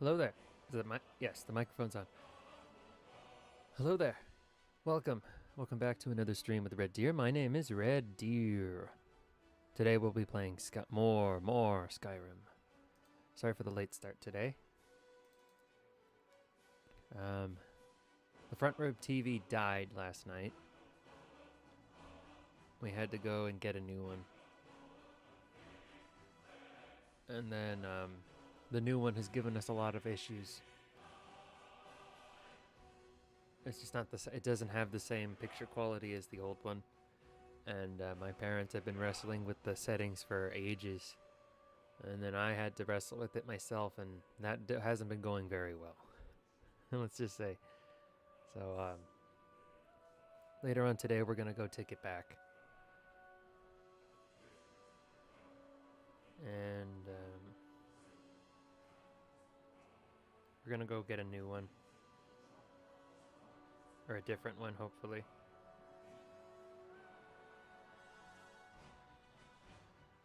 Hello there. Is it yes, the microphone's on. Hello there. Welcome. Welcome back to another stream with Red Deer. My name is Red Deer. Today we'll be playing more Skyrim. Sorry for the late start today. The front row TV died last night. We had to go and get a new one. And then the new one has given us a lot of issues. It's just not it doesn't have the same picture quality as the old one. And my parents have been wrestling with the settings for ages. And then I had to wrestle with it myself, and that hasn't been going very well. Let's just say. So later on today, we're going to go take it back. And we're going to go get a new one. Or a different one, hopefully.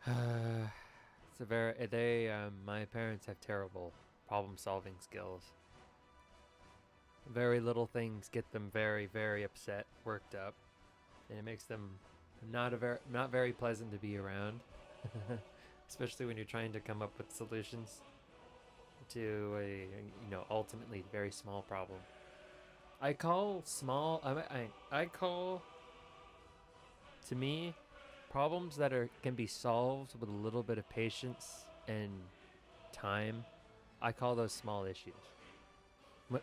It's a my parents have terrible problem-solving skills. Very little things get them very, very upset, worked up, and it makes them not very pleasant to be around. Especially when you're trying to come up with solutions to a ultimately very small problem. I call to me problems that can be solved with a little bit of patience and time. I call those small issues.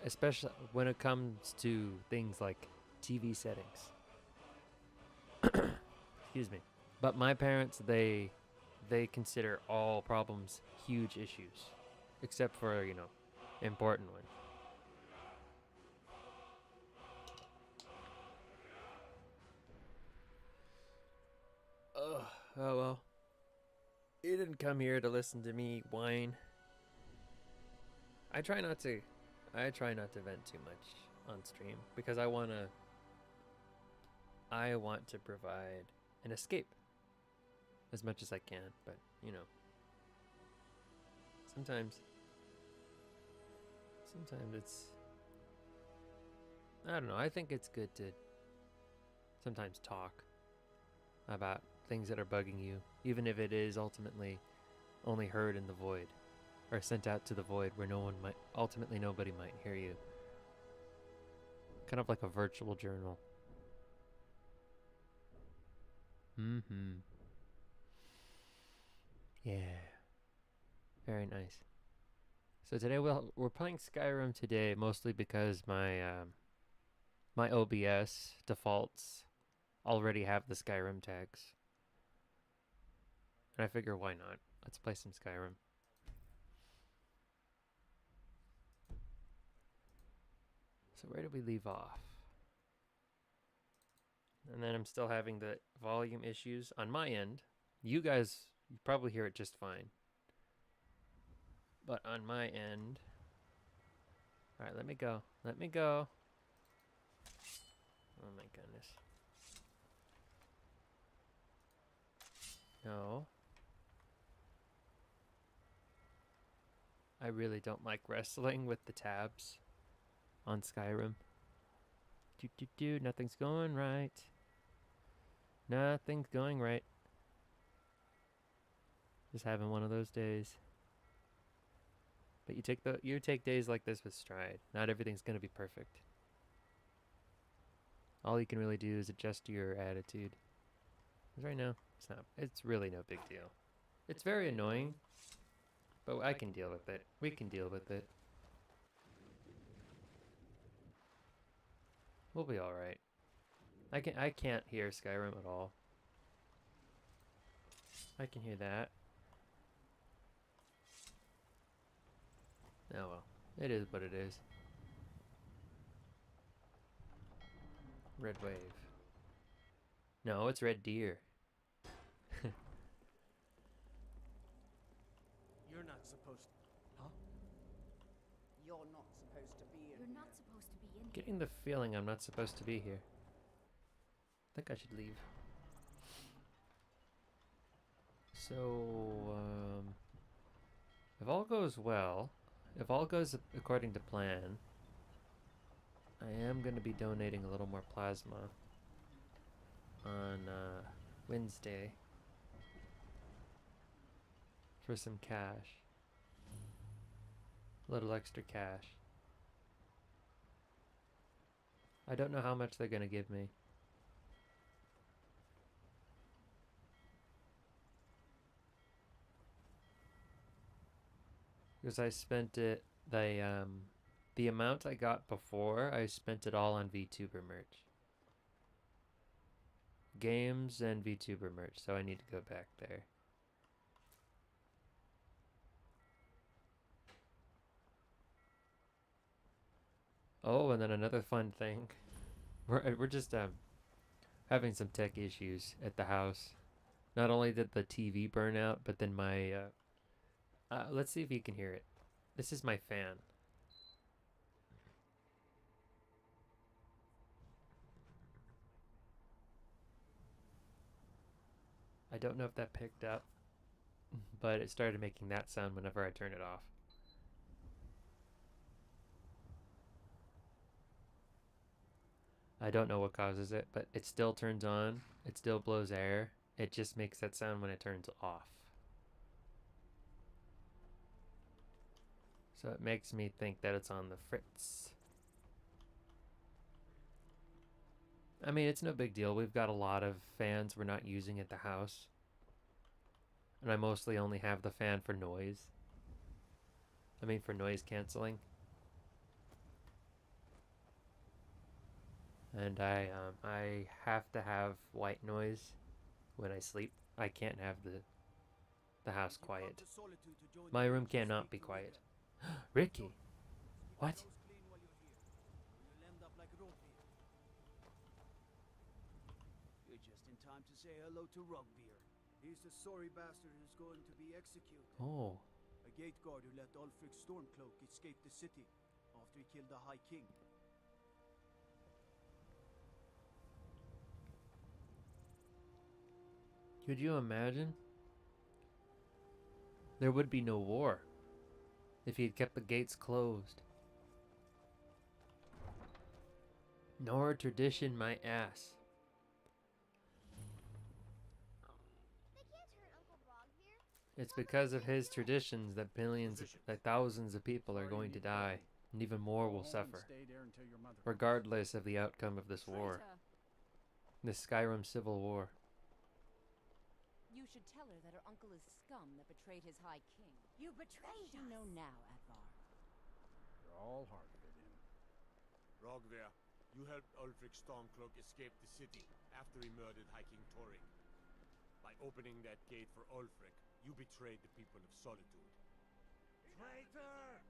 Especially when it comes to things like TV settings. Excuse me. But my parents, they consider all problems huge issues, except for, important ones. Oh well. You didn't come here to listen to me whine. I try not to vent too much on stream because I want to provide an escape as much as I can, but sometimes it's, I don't know, I think it's good to sometimes talk about things that are bugging you, even if it is ultimately only heard in the void or sent out to the void where nobody might hear you. Kind of like a virtual journal. Yeah. Very nice. So today we're playing Skyrim today, mostly because my my OBS defaults already have the Skyrim tags. And I figure, why not? Let's play some Skyrim. So where did we leave off? And then I'm still having the volume issues on my end. You probably hear it just fine. But on my end... Alright, let me go. Let me go. Oh my goodness. No. I really don't like wrestling with the tabs on Skyrim. Nothing's going right. Nothing's going right. Just having one of those days. But you take days like this with stride. Not everything's gonna be perfect. All you can really do is adjust your attitude. Because right now, it's really no big deal. It's very annoying, but I can deal with it. We can deal with it. We'll be alright. I can't hear Skyrim at all. I can hear that. Oh well. It is what it is. Red wave. No, it's Red Deer. You're not supposed to... Huh? You're not supposed to be in You're not supposed to be in here. Getting the feeling I'm not supposed to be here. I think I should leave. So, if all goes well, if all goes according to plan, I am going to be donating a little more plasma on Wednesday for some cash. A little extra cash. I don't know how much they're going to give me. Because I spent it, the amount I got before, I spent it all on VTuber merch. Games and VTuber merch, so I need to go back there. Oh, and then another fun thing. We're just having some tech issues at the house. Not only did the TV burn out, but then my let's see if you can hear it. This is my fan. I don't know if that picked up, but it started making that sound whenever I turn it off. I don't know what causes it, but it still turns on. It still blows air. It just makes that sound when it turns off. So it makes me think that it's on the fritz. I mean, it's no big deal. We've got a lot of fans we're not using at the house. And I mostly only have the fan for noise. I mean, for noise canceling. And I have to have white noise when I sleep. I can't have the house quiet. My room cannot be quiet. Ricky, what? You're just in time to say hello to Rugbeer. He's the sorry bastard who's going to be executed. Oh, A gate guard who let Ulfric Stormcloak escape the city after he killed the High King. could you imagine? There would be no war if he had kept the gates closed. Nor tradition my ass. It's because of his traditions that thousands of people are going to die, and even more will suffer, regardless of the outcome of this war. This Skyrim civil war. You should tell her that her uncle is scum that betrayed his high king. You betrayed You us. know now, Advar. You're all hard of it in. Rogver, you helped Ulfric Stormcloak escape the city after he murdered High King Torrik. By opening that gate for Ulfric, you betrayed the people of Solitude. Traitor!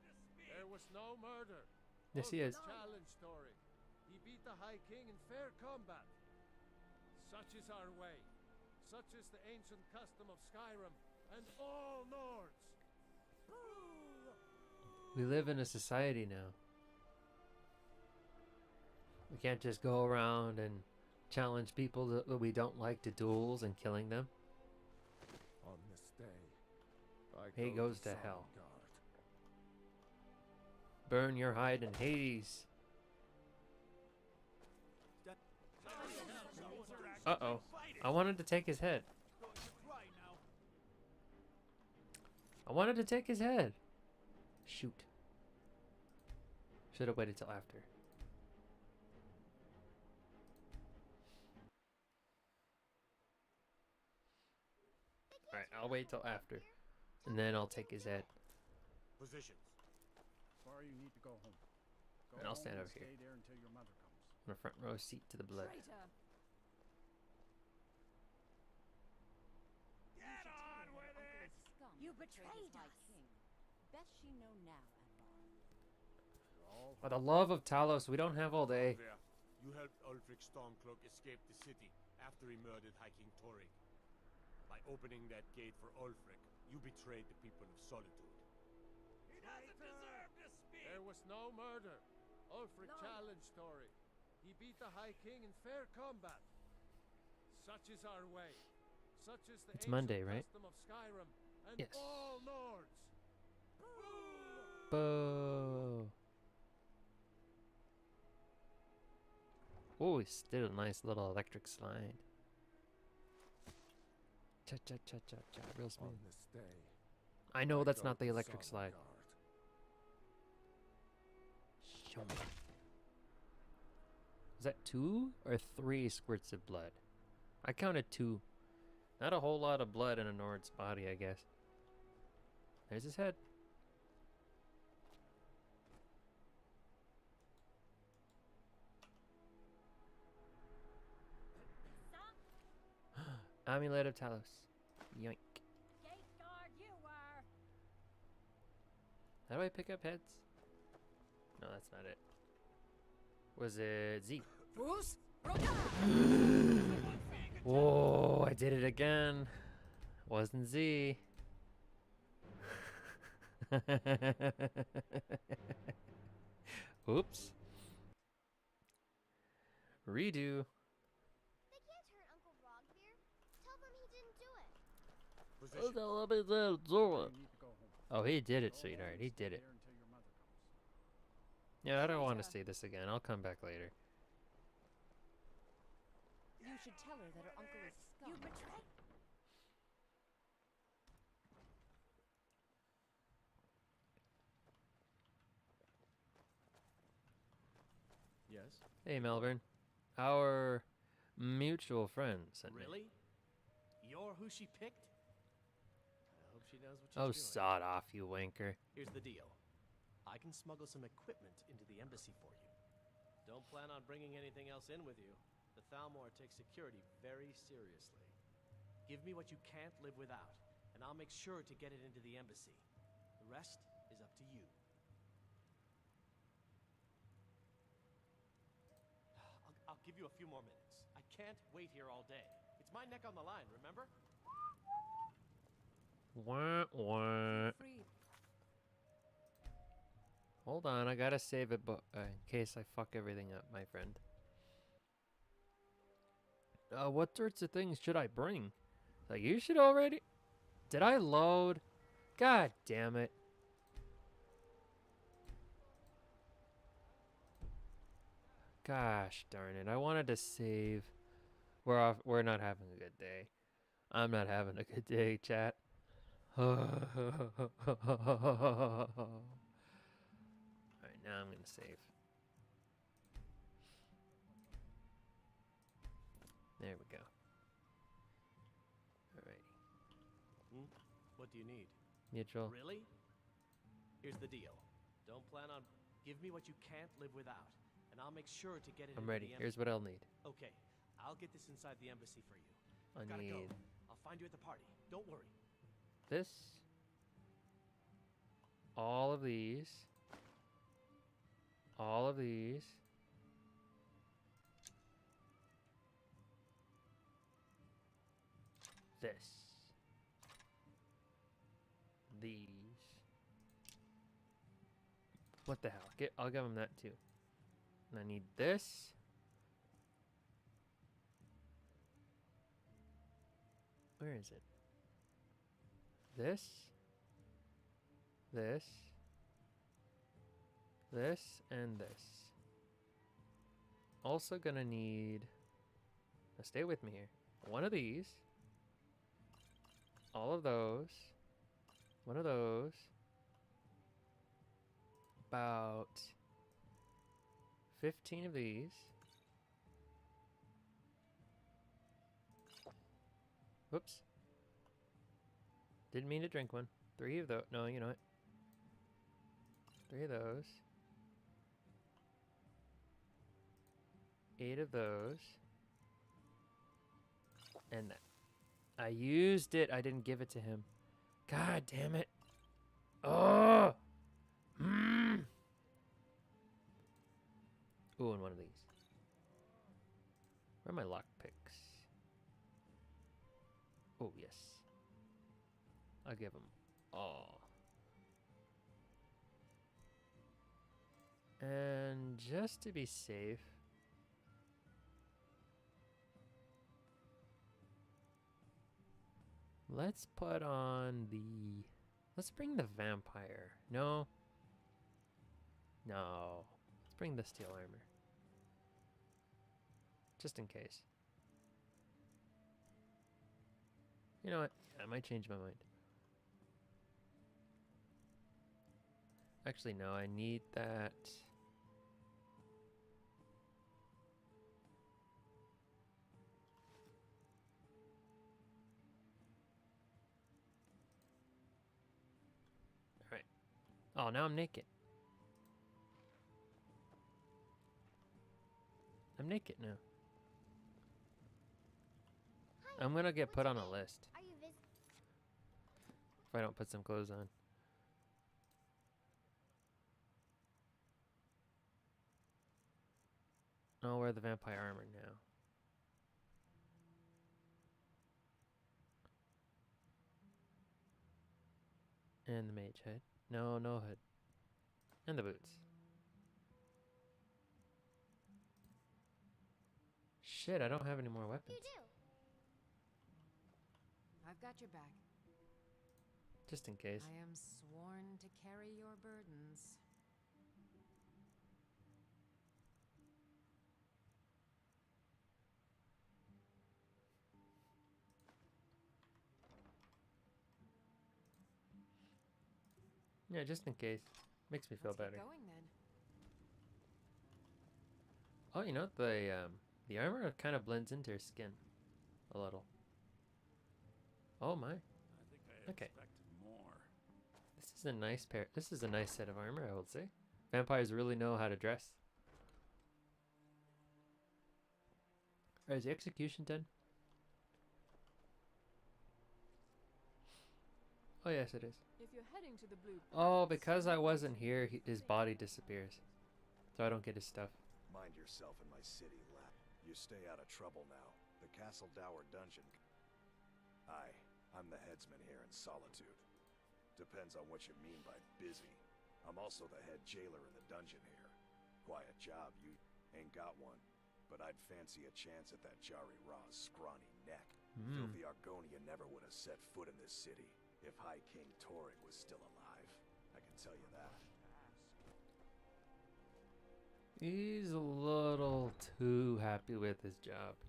There was no murder. Yes, he is. Challenged Torrik. He beat the High King in fair combat. Such is our way. Such is the ancient custom of Skyrim and all Nords. We live in a society now. We can't just go around and challenge people that we don't like to duels and killing them. On this day, I He go goes to hell. Sovngarde. Burn your hide in Hades. Uh-oh. I wanted to take his head. I wanted to take his head. Shoot. Should have waited till after. Alright, I'll wait till after. And then I'll take his head. Positions. Sorry you need to go home. Go And I'll home stand and over here. Stay there until your mother comes. On a front row seat to the blood. Traitor! Get on with it! Scum You that betrayed his betrayed high us. king. Best she know now, Advar. You're all For the love of Talos, we don't have all day. Rogver, you helped Ulfric Stormcloak escape the city after he murdered High King Torrik. By opening that gate for Ulfric, you betrayed the people of Solitude. He doesn't deserve to speak! There was no murder. Ulfric challenged Torrik. He beat the High King in fair combat. Such is our way. Such is the It's ancient Monday, right? custom of Skyrim and Yes. all Nords. bow. Oh, it's still a nice little electric slide. Cha cha cha cha cha, real smooth. On this day, I know I that's go not the to electric slide. Sologuard. Show me. Is that 2 or 3 squirts of blood? I counted 2. Not a whole lot of blood in a Nord's body, I guess. There's his head. Amulet of Talos. Yoink. Gate guard you were. How do I pick up heads? No, that's not it. Was it Z? Bruce, Whoa, I did it again. Wasn't Z. Oops. Redo. They can't hurt Uncle Rogbeer. Tell them he didn't do it. Position. You need to go home. Oh, he did it, Go sweetheart. and He stay did it. there until your mother comes. Yeah, I don't want to see this again. I'll come back later. You should tell her that her uncle is scum. You betray. Yes? Hey, Melbourne. Our mutual friend sent me. Really? You're who she picked? I hope she knows what she's Oh, doing. sod off, you wanker. Here's the deal. I can smuggle some equipment into the embassy for you. Don't plan on bringing anything else in with you. The Thalmor takes security very seriously. Give me what you can't live without, and I'll make sure to get it into the embassy. The rest is up to you. I'll give you a few more minutes. I can't wait here all day. It's my neck on the line, remember? Wah, wah. Free. Hold on, I gotta save it in case I fuck everything up, my friend. What sorts of things should I bring? Like, you should already... Did I load? God damn it. Gosh darn it, I wanted to save. We're not having a good day. I'm not having a good day, chat. Alright, now I'm gonna save. There we go. Alrighty. What do you need? Mutual. Really? Here's the deal. Don't plan on... Give me what you can't live without, and I'll make sure to get it I'm into ready. the Here's what I'll need. Okay, I'll get this inside the embassy for you. I Gotta need go. I'll find you at the party. Don't worry. this. All of these. All of these. This. These. What the hell? I'll give him that too. And I need this. Where is it? This. This. This and this. Also gonna need... Now stay with me here. One of these. All of those. One of those. About 15 of these. Whoops. Didn't mean to drink one. 3 of those. No, you know what? 3 of those. 8 of those. And that. I used it. I didn't give it to him. God damn it. Oh! Ooh, and one of these. Where are my lockpicks? Oh, yes. I'll give them all. And just to be safe, let's put on the... Let's bring the vampire. No. No. Let's bring the steel armor. Just in case. You know what? I might change my mind. Actually, no, I need that. Alright. Oh, now I'm naked. I'm naked now. Hi, I'm gonna get what's put your on a name? list Are you if I don't put some clothes on. I'll wear the vampire armor now. And the mage head. No, no hood. And the boots. Shit, I don't have any more weapons. You do. I've got your back. Just in case. I am sworn to carry your burdens. Yeah, just in case. Makes me feel Let's get better. going then. Oh, you know, the armor kind of blends into her skin a little. Oh my. I think I Okay. expected more. This is a nice pair. This is a nice set of armor, I will say. Vampires really know how to dress. Alright, is the execution done? Oh yes, it is. If you're heading to the blue Oh, because I wasn't here, his body disappears. So I don't get his stuff. Mind yourself in my city, lad. You stay out of trouble now. The Castle Dower dungeon. I'm the headsman here in Solitude. Depends on what you mean by busy. I'm also the head jailer in the dungeon here. Quiet job, you ain't got one. But I'd fancy a chance at that Jari Ra's scrawny neck. Filthy Argonia never would have set foot in this city if High King Torig was still alive. I can tell you that. He's a little too happy with his job.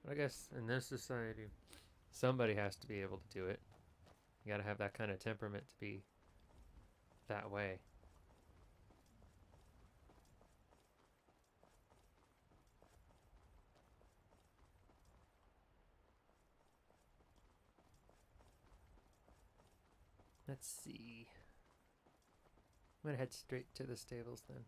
But I guess in this society, somebody has to be able to do it. You gotta have that kind of temperament to be that way. Let's see. I'm gonna head straight to the stables then.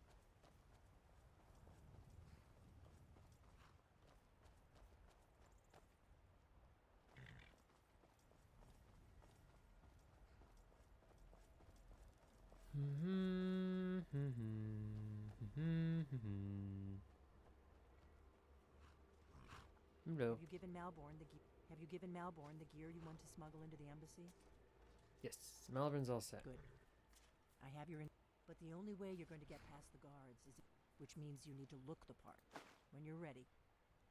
Hello. Have you given Malborn the gear you want to smuggle into the embassy? Yes, Malvern's all set. Good. I have your but the only way you're going to get past the guards is which means you need to look the part. When you're ready,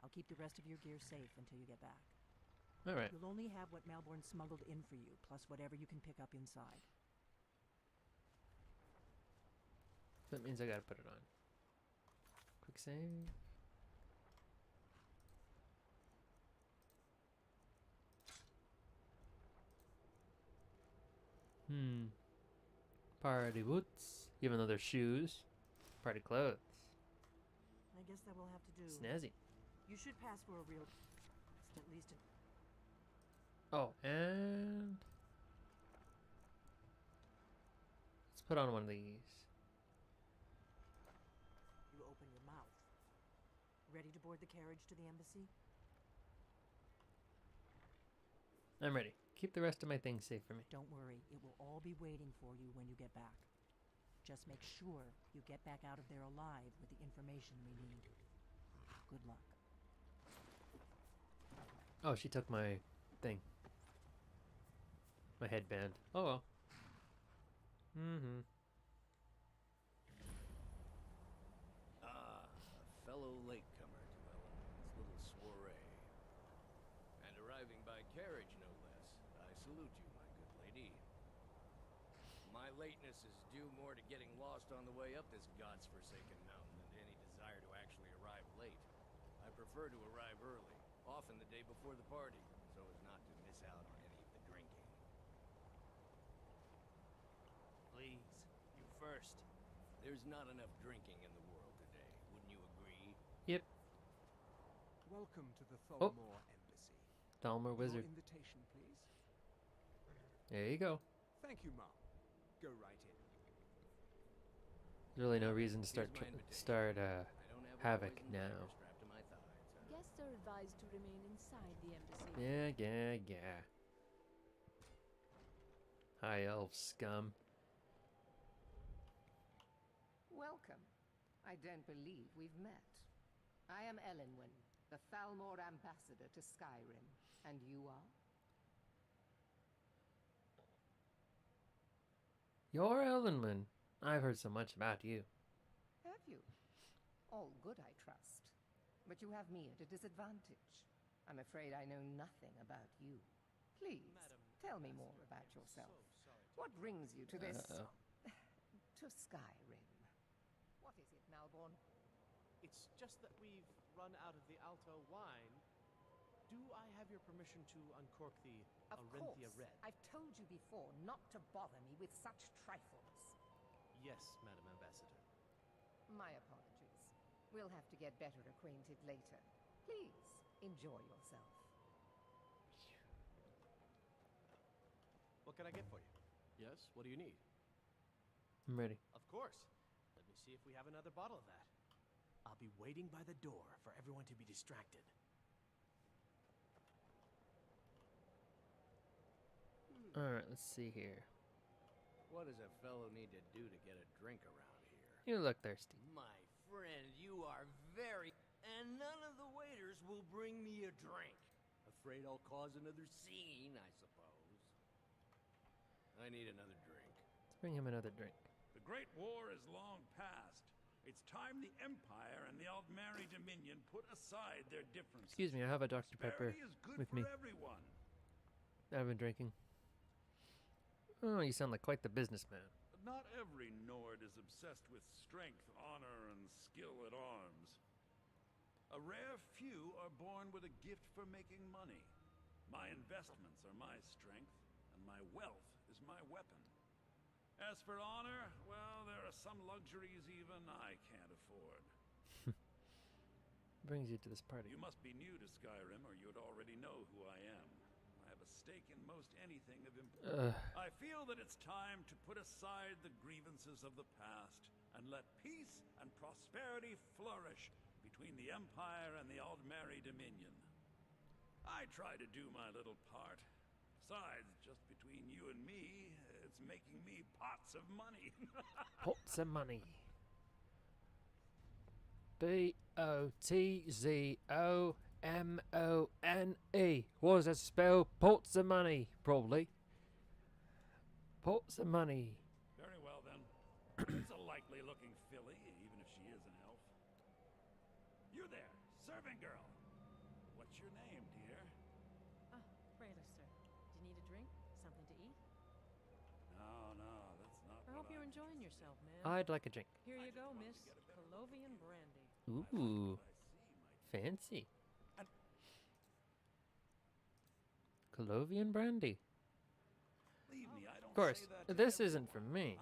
I'll keep the rest of your gear safe until you get back. All right. You'll only have what Malborn smuggled in for you, plus whatever you can pick up inside. That means I gotta put it on. Quick save. Party boots, even though they're shoes. Party clothes. I guess that will have to do. Snazzy. You should pass for a real, at least. Oh, and let's put on one of these. You open your mouth. Ready to board the carriage to the embassy? I'm ready. Keep the rest of my things safe for me. Don't worry, it will all be waiting for you when you get back. Just make sure you get back out of there alive with the information we need. Good luck. Oh, she took my thing. My headband. Oh well. Ah, a fellow latecomer to Ellen's little soiree. And arriving by carriage, no less. I salute you, my good lady. My My lateness is due more to getting lost on the way up this god's-forsaken mountain than to any desire to actually arrive late. I prefer to arrive early, often the day before the party, so as not to miss out on any of the drinking. Please, you first. There's not enough drinking in the world today, wouldn't you agree? Yep. Welcome to the Oh. Thalmor Embassy. Thalmor Wizard. Your invitation, please. There you go. Thank you, Mom. Go right in. There's really no reason to start Havoc now. Guests are advised to remain inside the embassy. Yeah. High elf scum. Welcome. I don't believe we've met. I am Elenwen, the Thalmor ambassador to Skyrim. And you are? You're Ellenman. I've heard so much about you. Have you? All good, I trust. But you have me at a disadvantage. I'm afraid I know nothing about you. Please, tell me more about yourself. What brings you to this... to Skyrim? What is it, Malborn? It's just that we've run out of the Alto wine. Do I have your permission to uncork the Of Arenthia course. Red? I've told you before not to bother me with such trifles. Yes, Madam Ambassador. My apologies. We'll have to get better acquainted later. Please, enjoy yourself. What can I get for you? Yes, what do you need? I'm ready. Of course. Let me see if we have another bottle of that. I'll be waiting by the door for everyone to be distracted. Alright, let's see here. What does a fellow need to do to get a drink around here? You look thirsty. My friend, you are very... And none of the waiters will bring me a drink. Afraid I'll cause another scene, I suppose. I need another drink. Let's bring him another drink. The Great War is long past. It's time the Empire and the Aldmeri Dominion put aside their differences. Excuse me, I have a Dr. Pepper Prosperity is good with for me. everyone. I've been drinking. Oh, you sound like quite the businessman. But not every Nord is obsessed with strength, honor, and skill at arms. A rare few are born with a gift for making money. My investments are my strength, and my wealth is my weapon. As for honor, well, there are some luxuries even I can't afford. Brings you to this party. You must be new to Skyrim, or you'd already know who I am. I have a stake in most anything of importance. I feel that it's time to put aside the grievances of the past and let peace and prosperity flourish between the Empire and the Aldmeri Dominion. I try to do my little part. Besides, just between you and me, it's making me pots of money. Pots of money. Potzomone. What does that spell? Pots of money, probably. Pots of money. Very well, then. It's a likely-looking filly, even if she is an elf. You there, serving girl. What's your name, dear? Raylister, do you need a drink? Something to eat? No, that's not I hope you're enjoying yourself, man. I'd like a drink. Here you go, miss. Colovian brandy. Ooh, fancy. Colovian brandy. Of course, this isn't for me.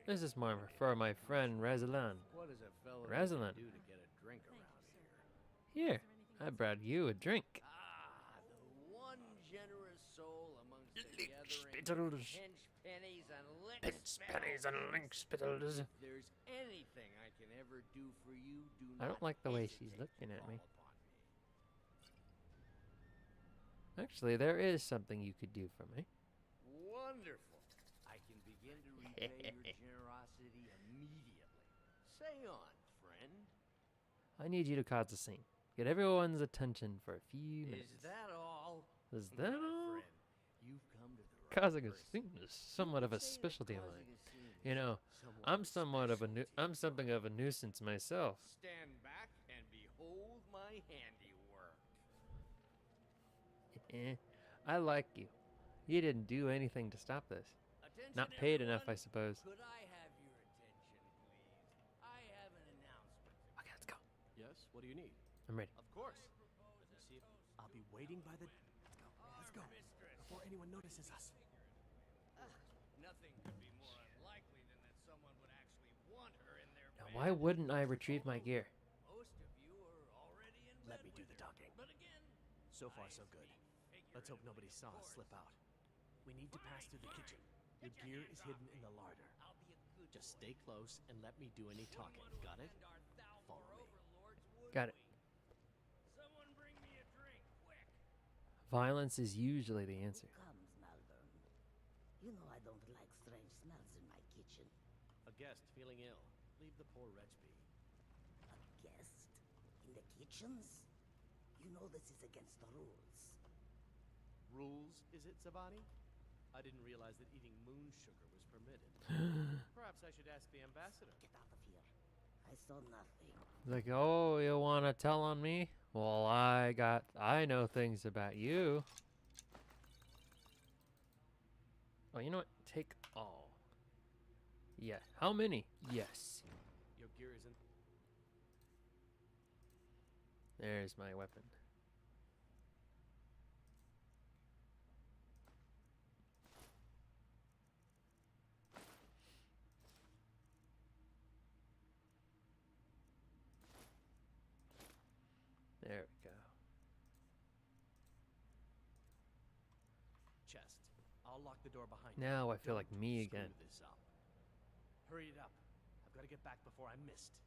This is more for my friend Razalan. What does a fellow Razalan. need to do to get a drink around here? Here, I brought you a drink. The one generous soul amongst the Linkspittles. gathering pinch pennies and Pinch pennies and linkspittles. If there's anything I can ever do for you, do I not don't like the way hesitate she's to looking at me. call upon me. Actually, there is something you could do for me. Wonderful. I can begin to repay your generosity immediately. Say on, friend. I need you to cause a scene. Get everyone's attention for a few minutes. Is that all? Is that all? Friend, you've come to the right Causing a person. scene is somewhat of a specialty of mine. You know, I'm something of a nuisance myself. Stand back and behold my handiwork. I like you. You didn't do anything to stop this. Not paid enough, I suppose. Could I have your attention, please? I have an announcement. Okay, let's go. Yes, what do you need? I'm ready. Of course. Let me see if I'll be waiting by the... Let's go. Before anyone notices us. Nothing could be more unlikely than that someone would actually want her in their Now, why wouldn't I retrieve my gear? Most of you are already in Let bed me do with the her. docking. But again, So far, so good. Let's hope nobody saw us slip out. We need to pass through the kitchen. Your gear is hidden in the larder. Just stay close and let me do any talking. Got it? Follow me. Got it. Someone bring me a drink, quick. Violence is usually the answer. Comes, Malvern. You know I don't like strange smells in my kitchen. A guest feeling ill. Leave the poor wretch be. A guest? In the kitchens? You know this is against the rules. Rules, is it, Zabani? I didn't realize that eating moon sugar was permitted. Perhaps I should ask the ambassador. Get out of here. I saw nothing. Like, oh, you want to tell on me? Well, I know things about you. Oh, you know what? Take all. Yeah. How many? Yes. Your gear isn't... There's my weapon. There we go. Chest. I'll lock the door behind you. Now I feel like Don't me screw again. This up. Hurry it up. I've got to get back before I'm missed.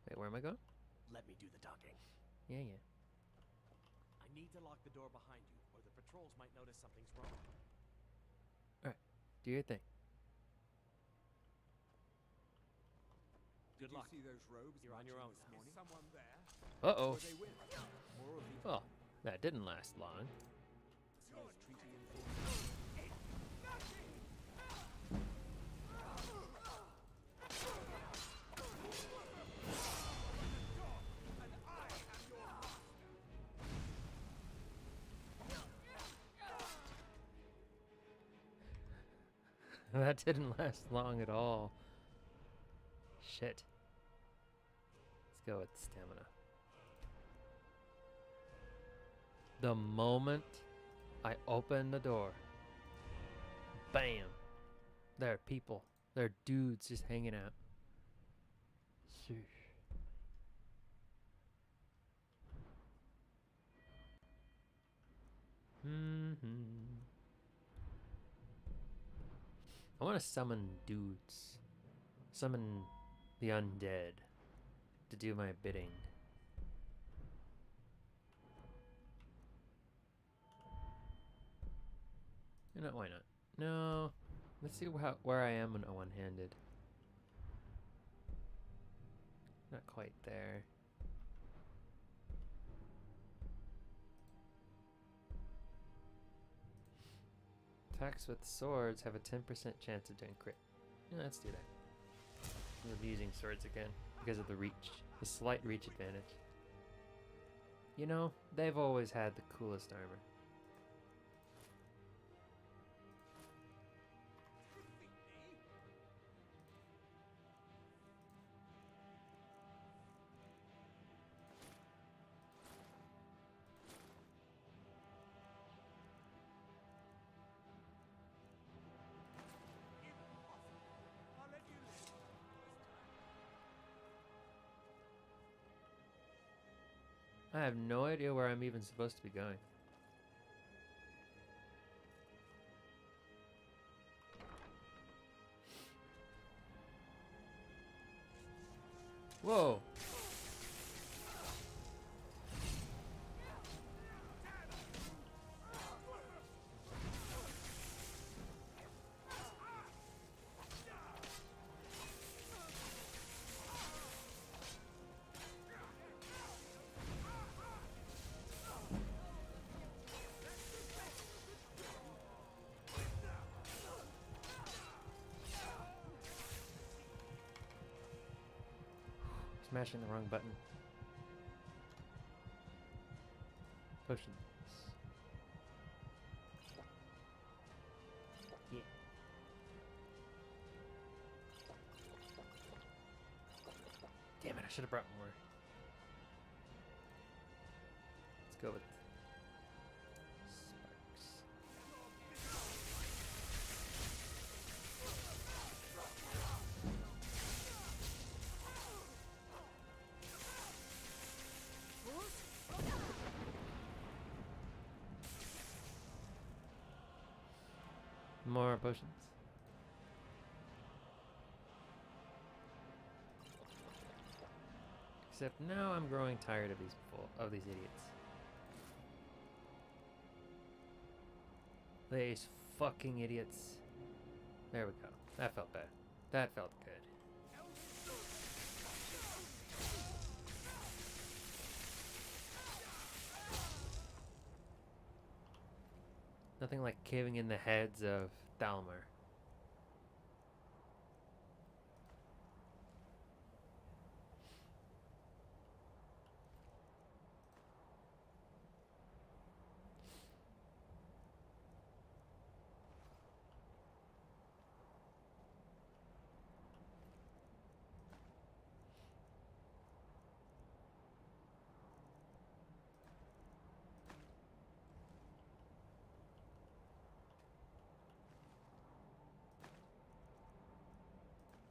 Wait, where am I going? Let me do the docking. Yeah, yeah. I need to lock the door behind you, or the patrols might notice something's wrong. Alright, do your thing. Good luck. Did you see those robes? You're on your own this now. morning? Someone there? Uh-oh. Were they with? More of the Oh, that didn't last long. treaty enforcement. That didn't last long at all. Shit. Let's go with stamina. The moment I open the door, bam! There are people. There are dudes just hanging out. Sheesh. I want to summon dudes. Summon the undead to do my bidding. You know, why not? No. Let's see where I am one-handed. Not quite there. Attacks with swords have a 10% chance of doing crit. Yeah, let's do that. I'm using swords again because of the reach. The slight reach advantage. You know, they've always had the coolest armor. I have no idea where I'm even supposed to be going. Whoa! Smashing the wrong button. Potions. should have brought more. Let's go with sparks. More potions. Except now I'm growing tired of these idiots. These fucking idiots. There we go. That felt bad. That felt good. Nothing like caving in the heads of Thalmor.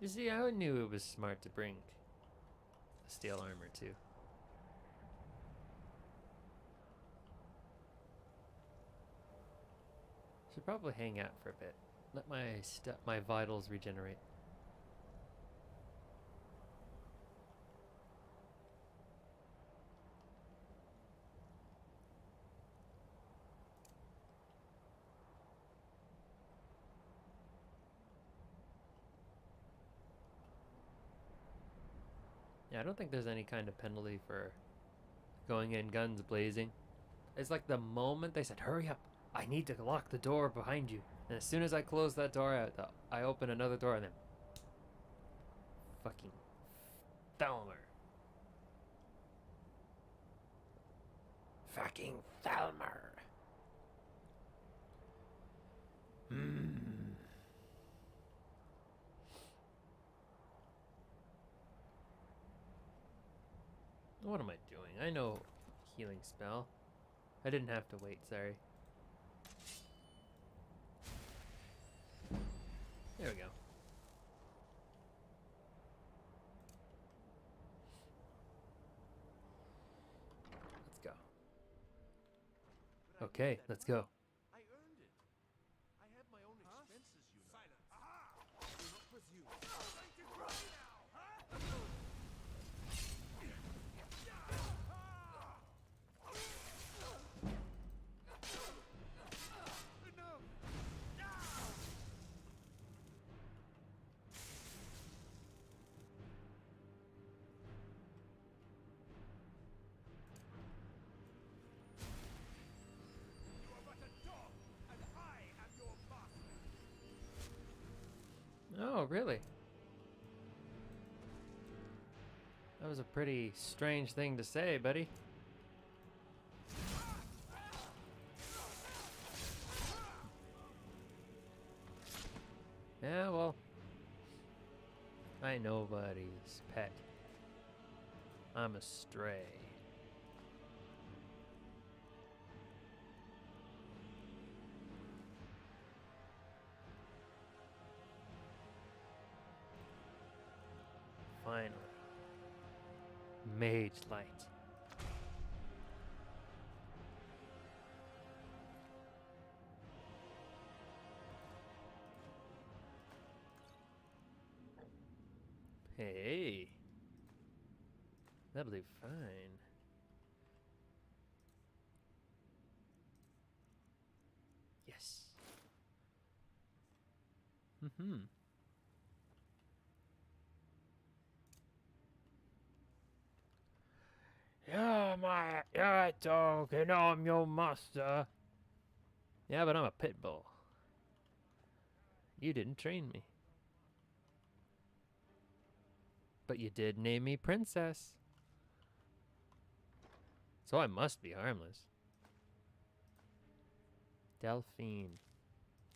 You see, I knew it was smart to bring the steel armor too. Should probably hang out for a bit. Let my vitals regenerate. Yeah, I don't think there's any kind of penalty for going in guns blazing. It's like the moment they said, hurry up, I need to lock the door behind you. And as soon as I close that door, I open another door and then... Fucking... Thalmor. Fucking Thalmor. What am I doing? I know healing spell. I didn't have to wait, sorry. There we go. Let's go. Okay, let's go. I earned it. I have my own expenses, you know. Silence. Aha! Do not presume. Going to cry now, huh? Oh, really? That was a pretty strange thing to say, buddy. Yeah, well, I ain't nobody's pet. I'm a stray. Finally. Mage light. Hey. That'll do fine. Yes. Mm-hmm. You're a dog and I'm your master. Yeah, but I'm a pit bull. You didn't train me. But you did name me princess. So I must be harmless. Delphine.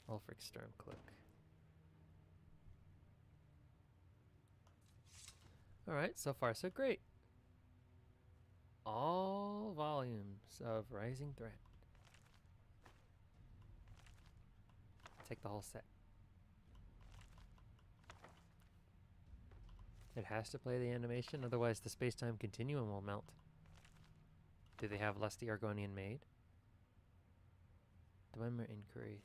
Ulfric Stormcloak. Alright, so far so great. All volumes of Rising Threat. Take the whole set. It has to play the animation, otherwise the space-time continuum will melt. Do they have less the Argonian made? Dwemer inquiries.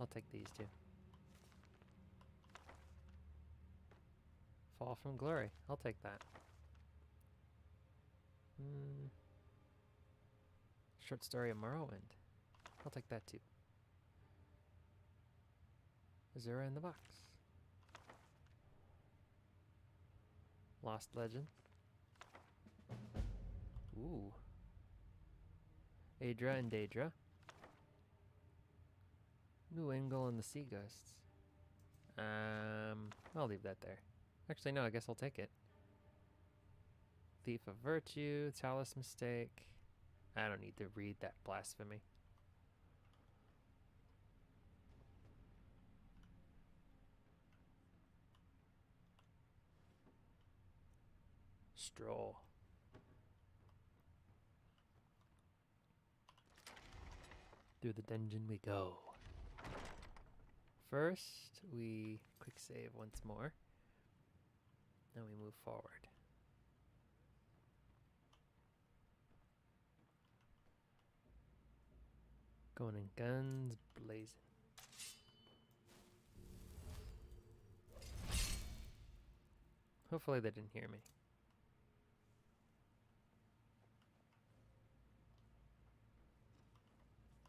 I'll take these two. Fall from Glory. I'll take that. Short story of Morrowind. I'll take that too. Azura in the box. Lost Legend. Ooh. Aedra and Daedra. New Ingle and the Sea Ghosts. I'll leave that there. Actually, no, I guess I'll take it. Thief of Virtue, Talus Mistake. I don't need to read that blasphemy. Stroll. Through the dungeon we go. First, we quick save once more. Then we move forward. Going in guns blazing. Hopefully they didn't hear me.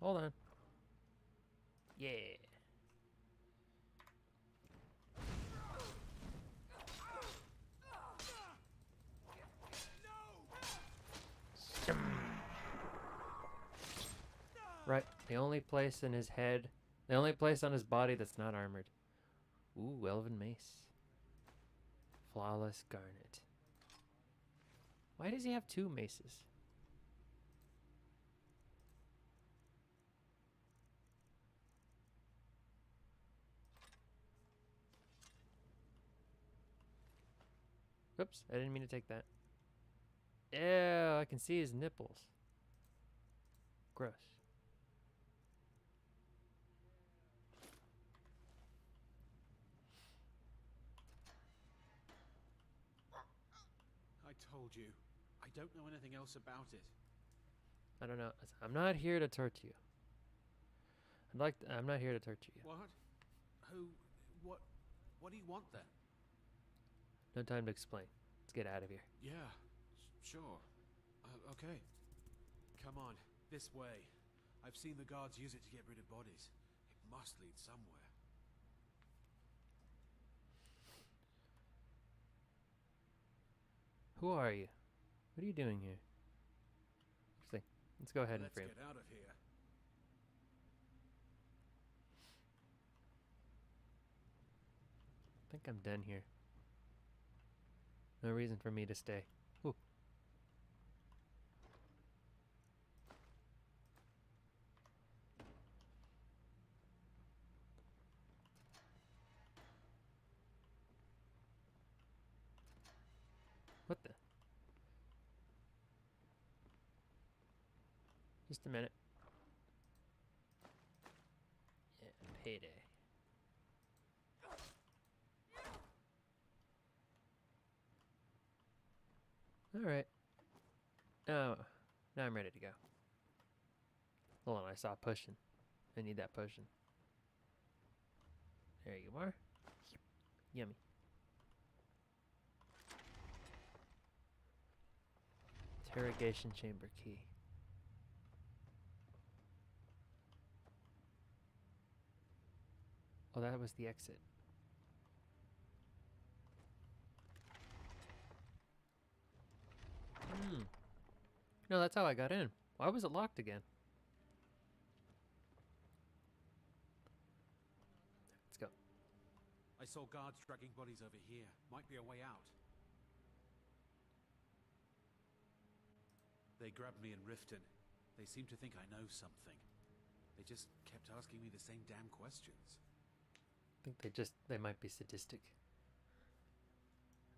Hold on. Yeah. Right, the only place in his head, the only place on his body that's not armored. Ooh, Elven Mace. Flawless Garnet. Why does he have two maces? Whoops, I didn't mean to take that. Ew, I can see his nipples. Gross. I told you. I don't know anything else about it. I don't know. I'm not here to torture you. I'm not here to torture you. What? Who? What do you want then? No time to explain. Let's get out of here. Yeah, sure. Okay. Come on, this way. I've seen the guards use it to get rid of bodies. It must lead somewhere. Who are you? What are you doing here? Actually, let's go ahead and frame. Let's get out of here. I think I'm done here. No reason for me to stay. Ooh. What the? Just a minute. Yeah, payday. Alright. Oh, now I'm ready to go. Hold on, I saw pushing. I need that potion. There you are. Yummy. Interrogation chamber key. Oh, that was the exit. No, that's how I got in. Why was it locked again? Let's go. I saw guards dragging bodies over here. Might be a way out. They grabbed me in Riften. They seem to think I know something. They just kept asking me the same damn questions. think they might be sadistic.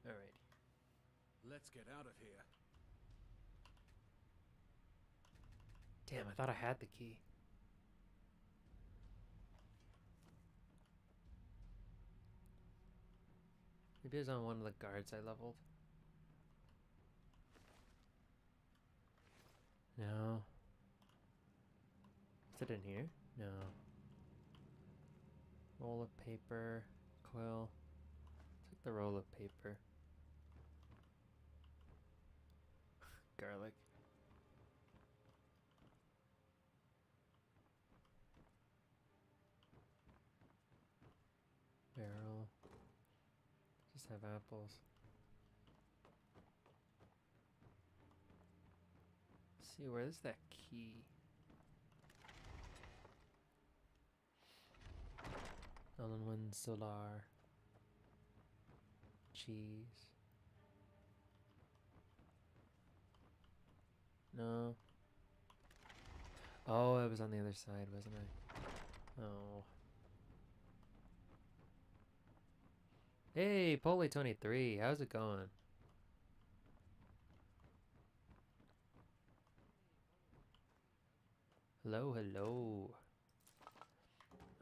Alrighty. Let's get out of here. Damn, I thought I had the key. Maybe it was on one of the guards I leveled. No. Is it in here? No. Roll of paper. Quill. Take the roll of paper. Garlic. Barrel. Just have apples. Let's see, where is that key? All-in-one solar. Cheese. No. Oh, I was on the other side, wasn't I? Oh. Hey, Polly23, how's it going? Hello, hello.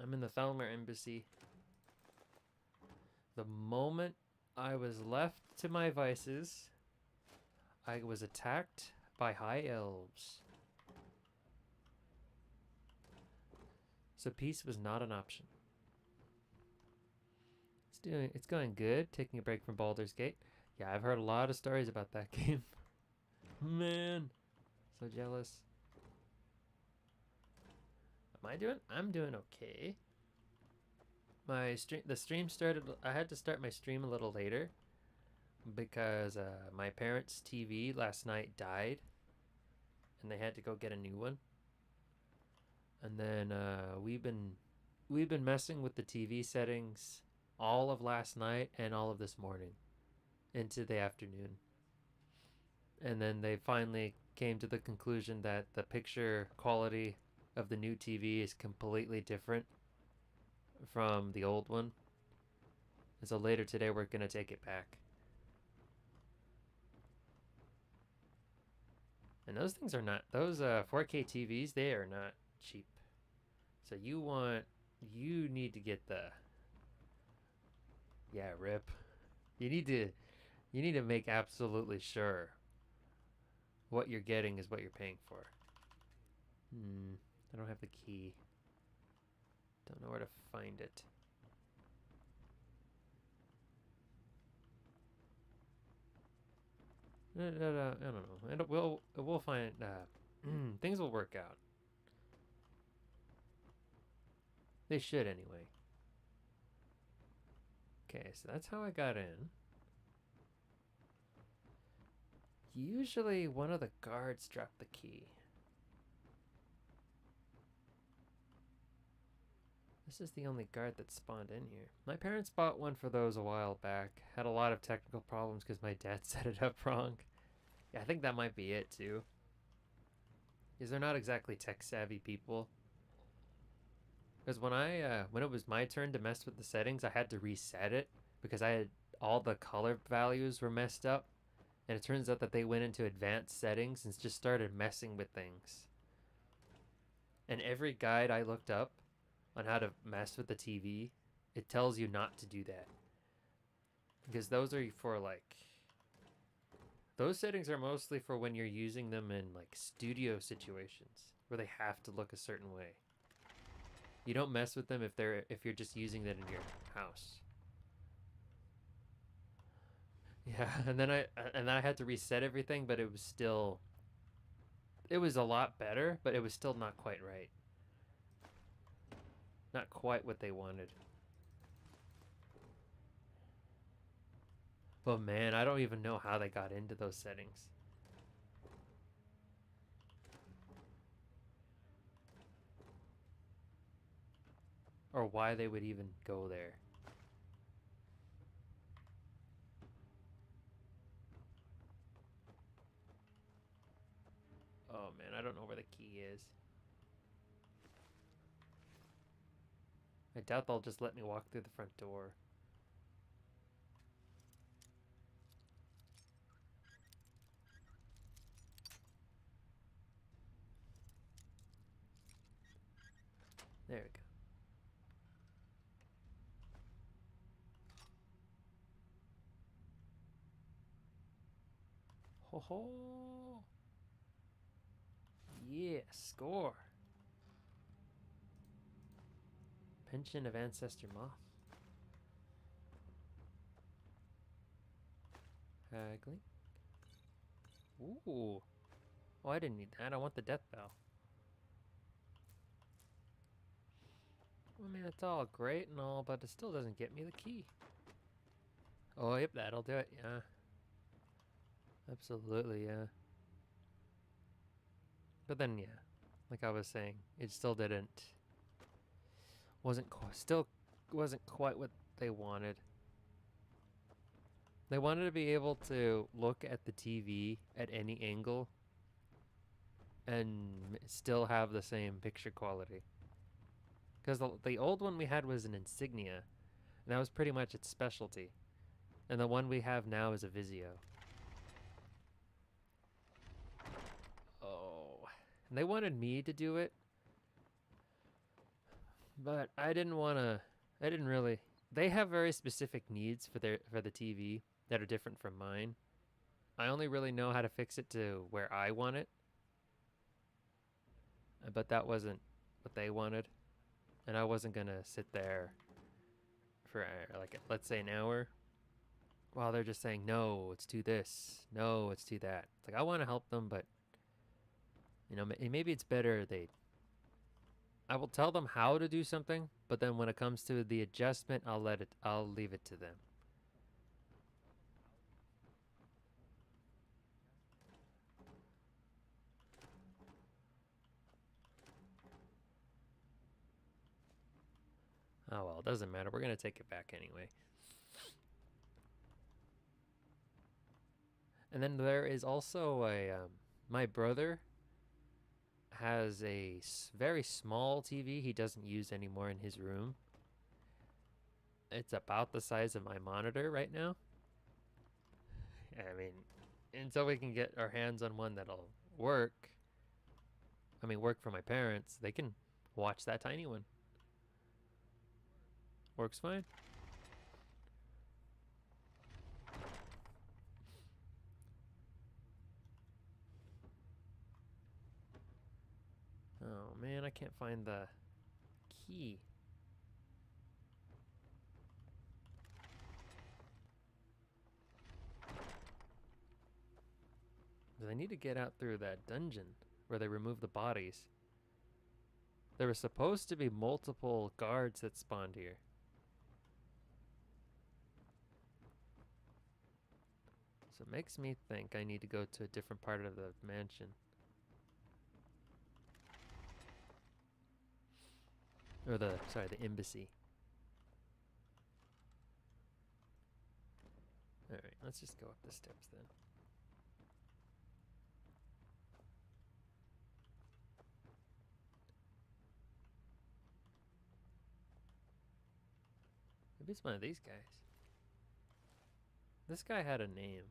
I'm in the Thalmor Embassy. The moment I was left to my vices, I was attacked by high elves. So peace was not an option. It's going good. Taking a break from Baldur's Gate. Yeah, I've heard a lot of stories about that game. Man, so jealous. Am I doing? I'm doing okay. The stream started. I had to start my stream a little later because my parents' TV last night died, and they had to go get a new one. And then we've been messing with the TV settings all of last night and all of this morning into the afternoon. And then they finally came to the conclusion that the picture quality of the new TV is completely different from the old one. And so later today we're going to take it back. And those things are not, those 4K TVs, they are not cheap. So you need to get the, yeah, rip. You need to make absolutely sure what you're getting is what you're paying for. I don't have the key. Don't know where to find it. I don't know. We'll find. Things will work out. They should anyway. Okay, so that's how I got in. Usually one of the guards dropped the key. This is the only guard that spawned in here. My parents bought one for those a while back. Had a lot of technical problems because my dad set it up wrong. Yeah, I think that might be it too. Because they're not exactly tech-savvy people. Because when it was my turn to mess with the settings, I had to reset it because I had all the color values were messed up. And it turns out that they went into advanced settings and just started messing with things. And every guide I looked up on how to mess with the TV, it tells you not to do that. Because those are for those settings are mostly for when you're using them in like studio situations where they have to look a certain way. You don't mess with them if you're just using it in your house. Yeah, and then I had to reset everything, but it was a lot better, but it was still not quite right. Not quite what they wanted. But man, I don't even know how they got into those settings. Or why they would even go there. Oh man, I don't know where the key is. I doubt they'll just let me walk through the front door. There we go. Ho ho! Yeah, score! Pension of Ancestor Moth. Haggling. Ooh. Oh, I didn't need that. I want the death bell. I mean, it's all great and all, but it still doesn't get me the key. Oh, yep, that'll do it. Yeah. Absolutely, yeah. But then, yeah, like I was saying, it still wasn't quite what they wanted. They wanted to be able to look at the TV at any angle and still have the same picture quality. Because the old one we had was an Insignia, and that was pretty much its specialty. And the one we have now is a Vizio. Oh. And they wanted me to do it. But I didn't really. They have very specific needs for the TV that are different from mine. I only really know how to fix it to where I want it. But that wasn't what they wanted. And I wasn't going to sit there for like, let's say an hour while they're just saying, no, it's to this. No, it's to that. It's like, I want to help them, but you know, maybe it's better I will tell them how to do something, but then when it comes to the adjustment, I'll leave it to them. Oh well, it doesn't matter. We're gonna take it back anyway. And then there is also my brother has a very small TV he doesn't use anymore in his room. It's about the size of my monitor right now. I mean, until we can get our hands on one that'll work. I mean, work for my parents. They can watch that tiny one. Works fine. Oh man, I can't find the key. I need to get out through that dungeon where they remove the bodies. There were supposed to be multiple guards that spawned here. So it makes me think I need to go to a different part of the mansion. Or the embassy. Alright, let's just go up the steps then. Maybe it's one of these guys. This guy had a name.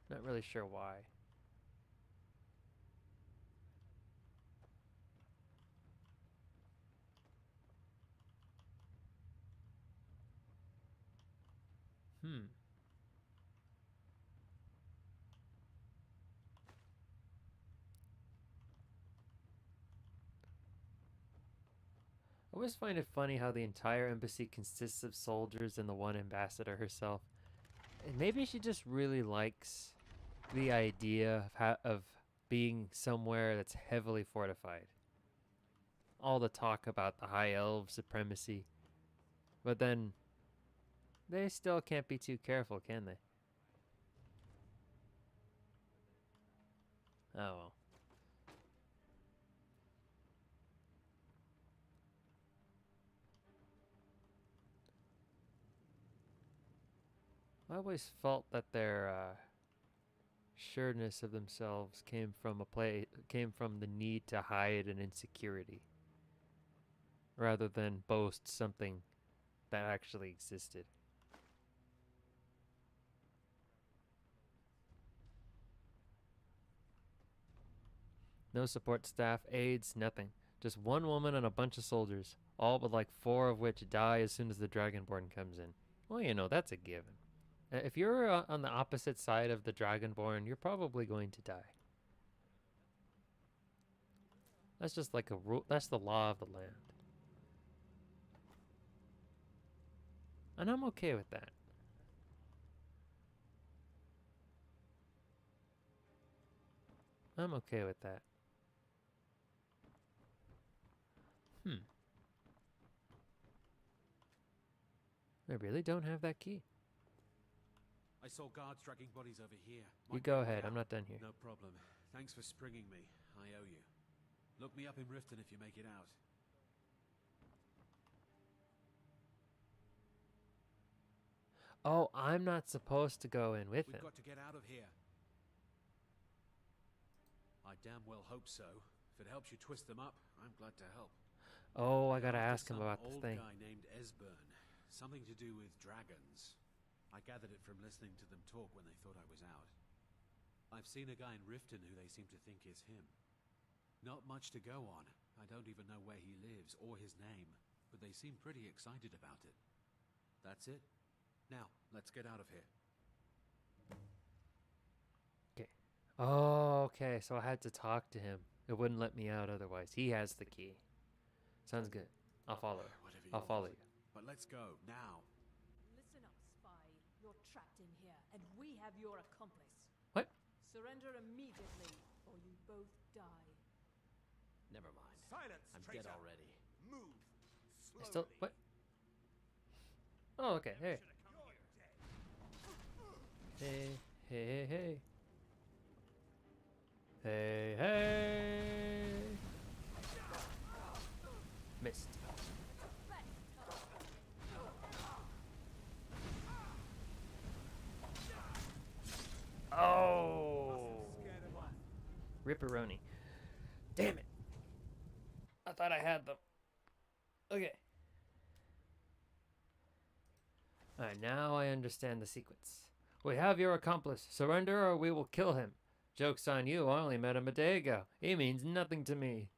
Not really sure why. I always find it funny how the entire embassy consists of soldiers and the one ambassador herself. And maybe she just really likes the idea of being somewhere that's heavily fortified. All the talk about the high elf supremacy. But then they still can't be too careful, can they? Oh well. I always felt that their sureness of themselves came from the need to hide an insecurity. rather than boast something that actually existed. No support staff, aides, nothing. Just one woman and a bunch of soldiers, all but like 4 of which die as soon as the Dragonborn comes in. Well, you know, that's a given. If you're on the opposite side of the Dragonborn, you're probably going to die. That's just like a rule. That's the law of the land. And I'm okay with that. I'm okay with that. I really don't have that key. I saw guards dragging bodies over here. You go ahead. I'm not done here. No problem. Thanks for springing me. I owe you. Look me up in Riften if you make it out. Oh, I'm not supposed to go in with him. We've got to get out of here. I damn well hope so. If it helps you twist them up, I'm glad to help. Oh, I gotta ask him about this thing. Old guy named Esbern. Something to do with dragons. I gathered it from listening to them talk when they thought I was out. I've seen a guy in Riften who they seem to think is him. Not much to go on. I don't even know where he lives or his name, but they seem pretty excited about it. That's it. Now, let's get out of here. Okay. Oh, okay. So I had to talk to him. It wouldn't let me out otherwise. He has the key. Sounds good. I'll follow. I'll follow you. But let's go, now. Listen up, spy. You're trapped in here, and we have your accomplice. What? Surrender immediately, or you both die. Never mind. Silence, I'm traitor. dead already. Move. I still what? Oh, okay. Hey. Hey, hey, hey. Hey, hey. Missed. Oh. Ripperoni. Damn it. I thought I had them. Okay. Alright, now I understand the sequence. We have your accomplice. Surrender or we will kill him. Joke's on you, I only met him a day ago. He means nothing to me.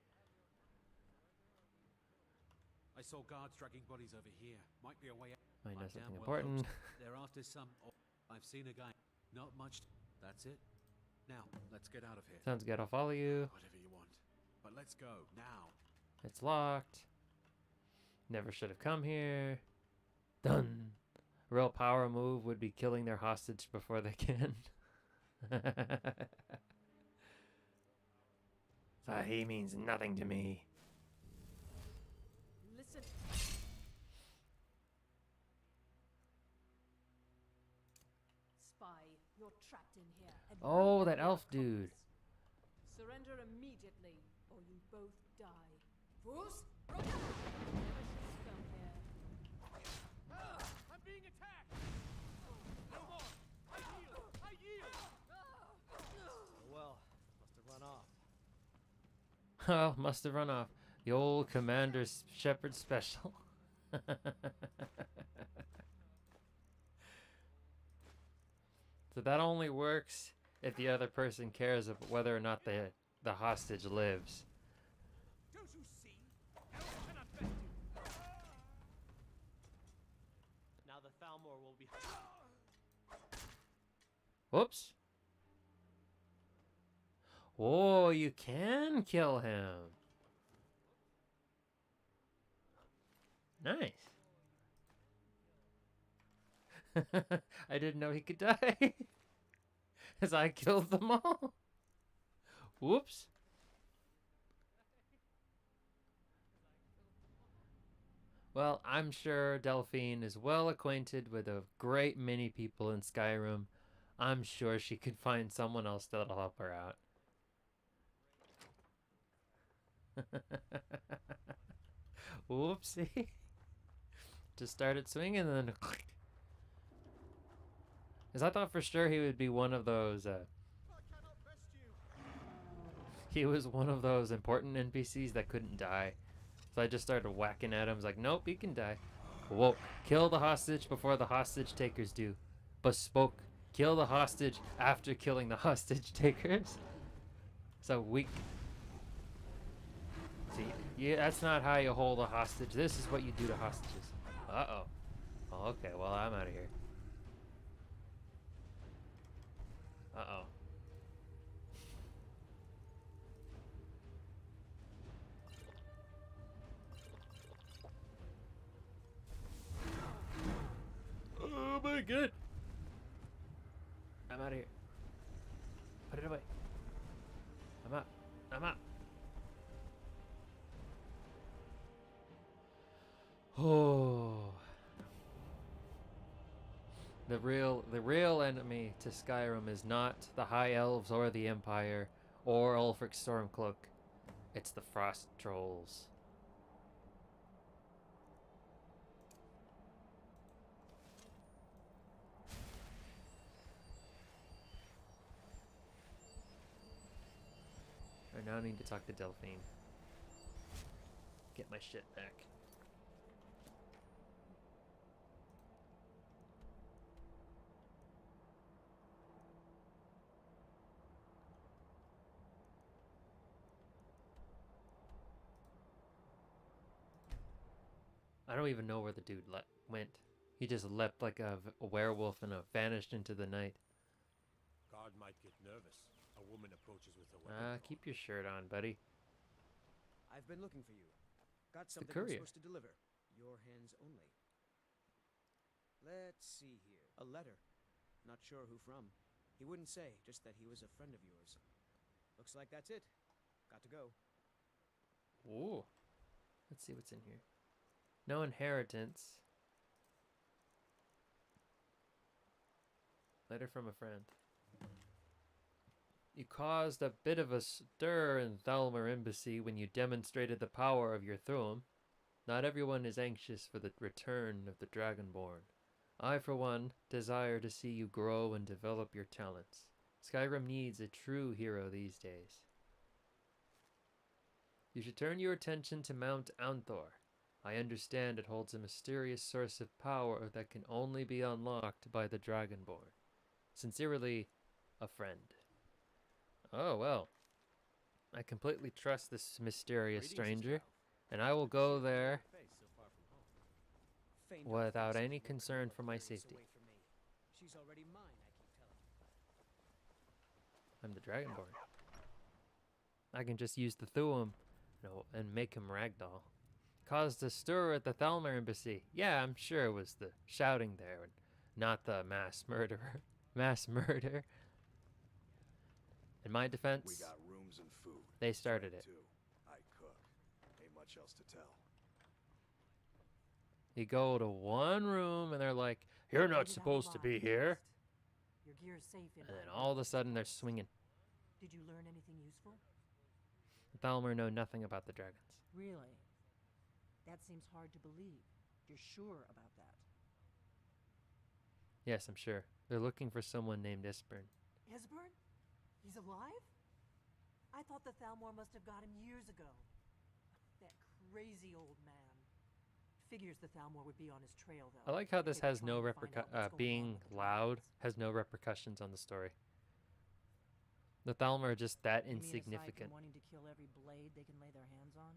I saw guards dragging bodies over here. Might be a way out. I know damn something well important. hope they're after some... I've seen a guy. Not much. That's it. Now, let's get out of here. Sounds good, I'll follow you. Whatever you want. But let's go, now. It's locked. Never should have come here. Done. Real power move would be killing their hostage before they can. He means nothing to me. Listen. Spy, you're trapped in here. And Oh, we that have your elf dude. accomplice. Surrender immediately, or you both die. Fools! Never should come here. I'm being attacked! No more! I yield! I yield! Oh well, must have run off. Oh, must have run off. The old Commander's Shepherd special. So that only works if the other person cares of whether or not the hostage lives. Don't you see? Elves cannot best you. Now the Thalmor will be... Whoops. Oh, you can kill him. Nice. I didn't know he could die. As I killed them all. Whoops. Well, I'm sure Delphine is well acquainted with a great many people in Skyrim. I'm sure she could find someone else that'll help her out. Whoopsie. Just started swinging and then... Because I thought for sure he would be one of those... he was one of those important NPCs that couldn't die. So I just started whacking at him. I was like, nope, he can die. Whoa, kill the hostage before the hostage takers do. Bespoke, kill the hostage after killing the hostage takers. So weak. See, yeah, that's not how you hold a hostage. This is what you do to hostages. Uh-oh. Oh, okay, well, I'm out of here. Uh-oh. Oh my god! I'm out of here. Put it away. I'm out. I'm out. Oh. The real enemy to Skyrim is not the High Elves or the Empire or Ulfric Stormcloak. It's the Frost Trolls. I now need to talk to Delphine. Get my shit back. I don't even know where the dude went. He just leapt like a werewolf and vanished into the night. Guard might get nervous. A woman approaches with a weapon. Keep your shirt on, buddy. I've been looking for you. Got The something I'm courier. supposed to deliver. Your hands only. Let's see here. A letter. Not sure who from. He wouldn't say, just that he was a friend of yours. Looks like that's it. Got to go. Ooh. Let's see what's in here. No inheritance. Letter from a friend. You caused a bit of a stir in Thalmor Embassy when you demonstrated the power of your Thuum. Not everyone is anxious for the return of the Dragonborn. I, for one, desire to see you grow and develop your talents. Skyrim needs a true hero these days. You should turn your attention to Mount Anthor. I understand it holds a mysterious source of power that can only be unlocked by the Dragonborn. Sincerely, a friend. Oh, well. I completely trust this mysterious stranger, and I will go there without any concern for my safety. She's already mine, I keep telling you. I'm the Dragonborn. I can just use the Thuum, and make him ragdoll. Caused a stir at the Thalmor Embassy. Yeah, I'm sure it was the shouting there, and not the mass murderer. Mass murder. In my defense, We got rooms and food. they started it. Too. I cook. Ain't much else to tell. You go to one room and they're like, "You're not supposed to be here." Your gear's safe in And then all of a sudden they're swinging. Did you learn anything useful? The Thalmor know nothing about the dragons. Really? That seems hard to believe. You're sure about that? Yes, I'm sure. They're looking for someone named Esbern. Esbern? He's alive? I thought the Thalmor must have got him years ago. That crazy old man. Figures the Thalmor would be on his trail, though. I like how this They'd be has no trying to find out what's going on being with the loud has no repercussions on the story. The Thalmor are just that You mean aside insignificant. from wanting to kill every blade they can lay their hands on?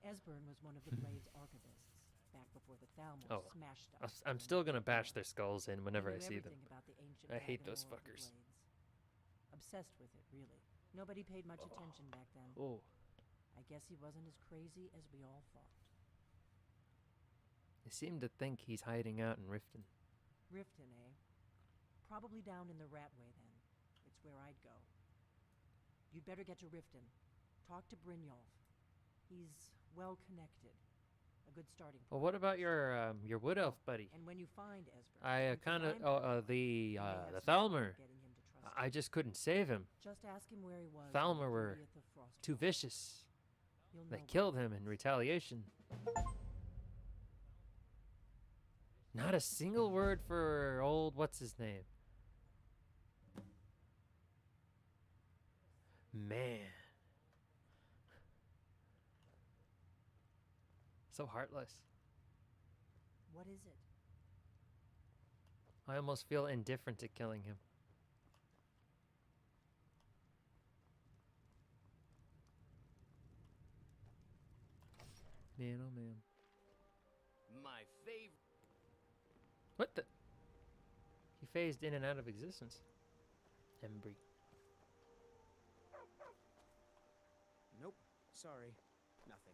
Esbern was one of the Blade's archivists, back before the Thalmor Oh, smashed up. I'm still gonna bash their skulls in whenever I He knew see them. everything about the ancient I hate dragon those lore of the fuckers. Blades. Obsessed with it, really. Nobody paid much attention back then. Oh. I guess he wasn't as crazy as we all thought. They seem to think he's hiding out in Riften. Riften, eh? Probably down in the Ratway, then. It's where I'd go. You'd better get to Riften. Talk to Brynjolf. He's well connected. A good starting point. Well, what about your wood elf buddy? And when you find Esbern, I kind of the Thalmor. I just couldn't save him. just ask him where he was. Thalmor were too vicious. They killed him in retaliation. Not a single word for old what's his name. Man. So heartless. What is it? I almost feel indifferent to killing him. Man, oh man. My favorite. What the? He phased in and out of existence. Embry. Nope. Sorry. Nothing.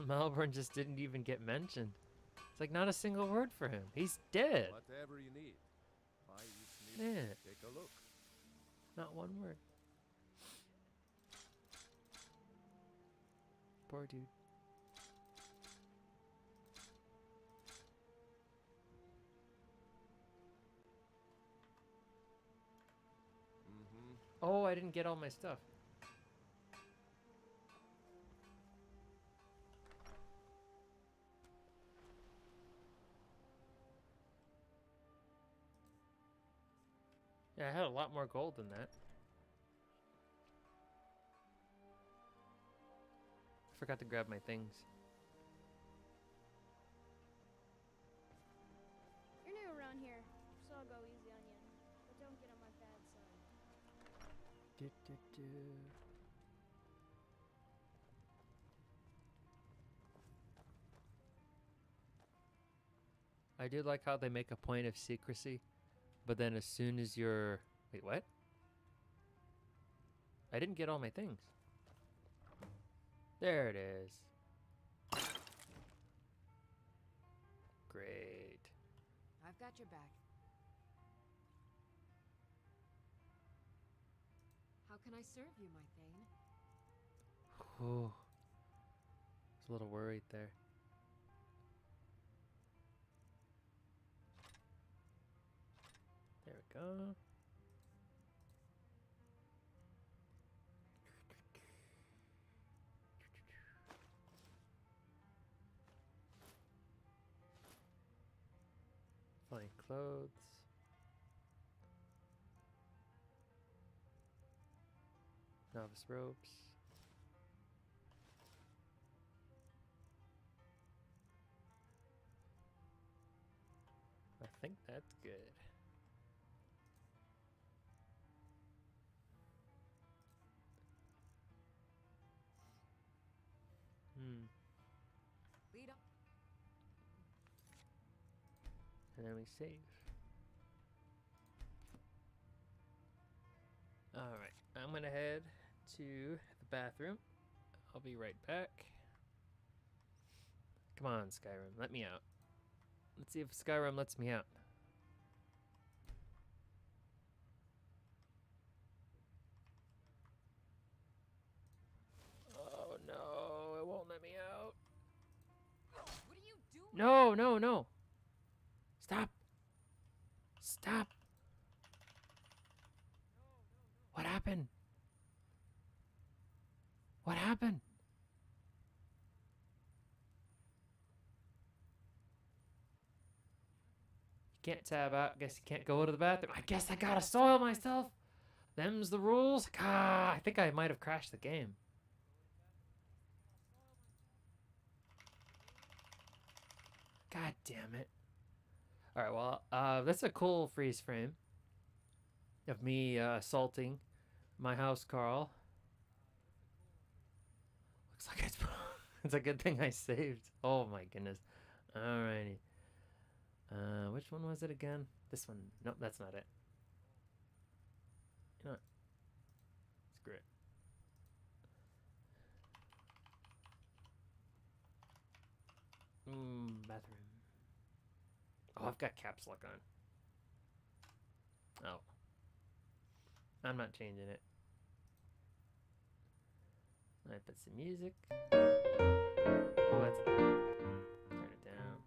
Malborn just didn't even get mentioned. It's like not a single word for him. He's dead. Whatever you need. Buy you sneak, Yeah. take a look. Not one word. Poor dude. Oh, I didn't get all my stuff. Yeah, I had a lot more gold than that. I forgot to grab my things. You're new around here, so I'll go easy on you. But don't get on my bad side. I do like how they make a point of secrecy, but then as soon as you're... Wait, what? I didn't get all my things. There it is. Great. I've got your back. How can I serve you, my Thane? Whew. I was a little worried there. There we go. Fine clothes. Novice ropes. I think that's good. Lead up. And then we save. Alright, I'm gonna head to the bathroom. I'll be right back. Come on, Skyrim, let me out. Let's see if Skyrim lets me out. Oh no, it won't let me out. What are you doing? No, no, no. Stop. Stop. What happened? What happened? You can't tab out. I guess you can't go to the bathroom. I guess I gotta soil myself. Them's the rules. Ah, I think I might have crashed the game. God damn it. Alright, well, that's a cool freeze frame of me assaulting my house, Carl. Looks like it's a good thing I saved. Oh my goodness. Alrighty. Which one was it again? This one. Nope, that's not it. You know what? Screw it. Bathroom. Oh, I've got caps lock on. Oh. I'm not changing it. I put some music. Oh, that's... Turn it down.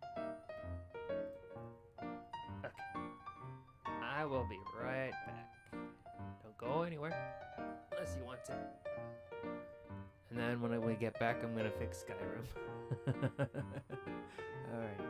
Okay. I will be right back. Don't go anywhere. Unless you want to. And then when we get back, I'm gonna fix Skyrim. Alright.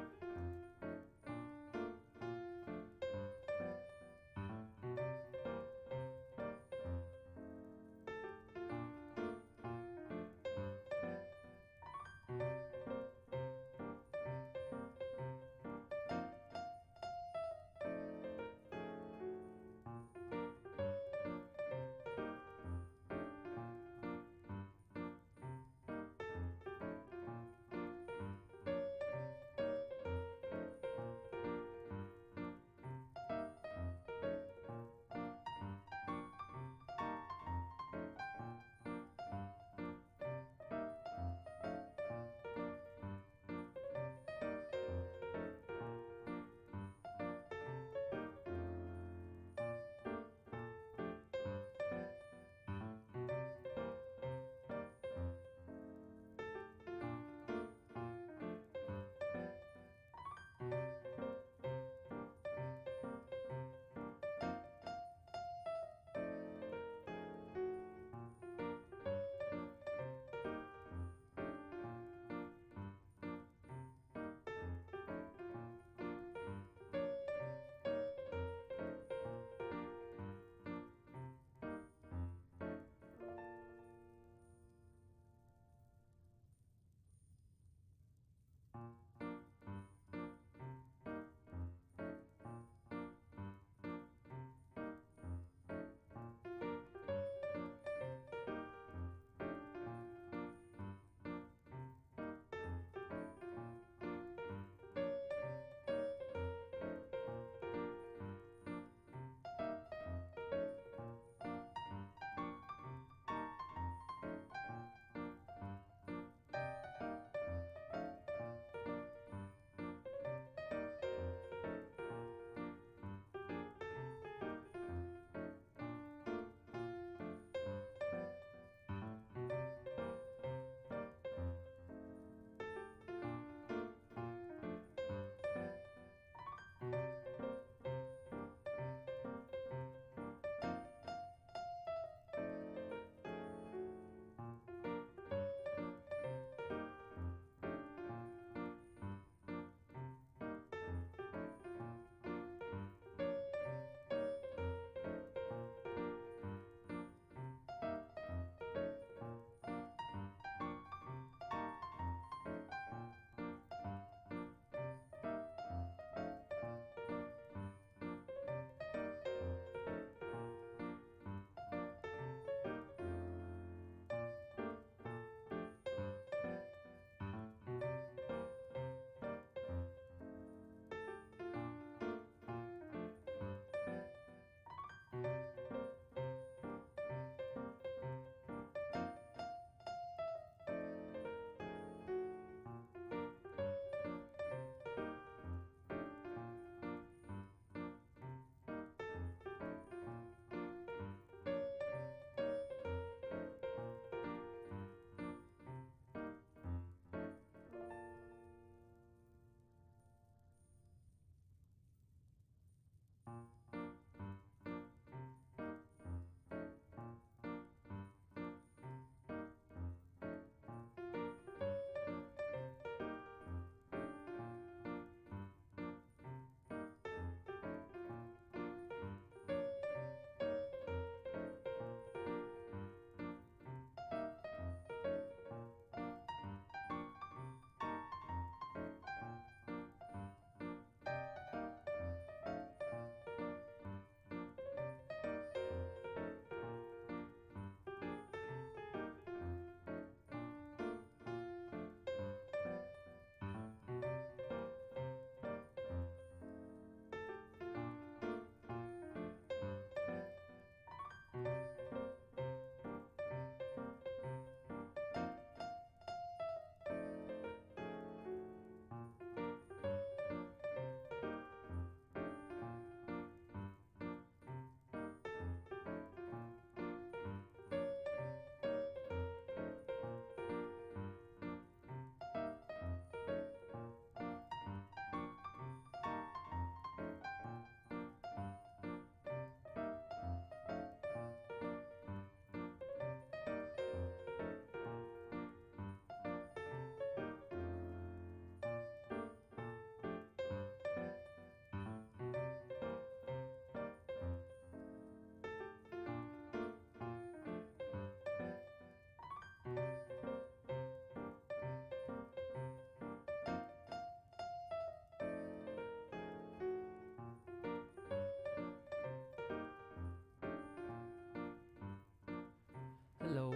Hello.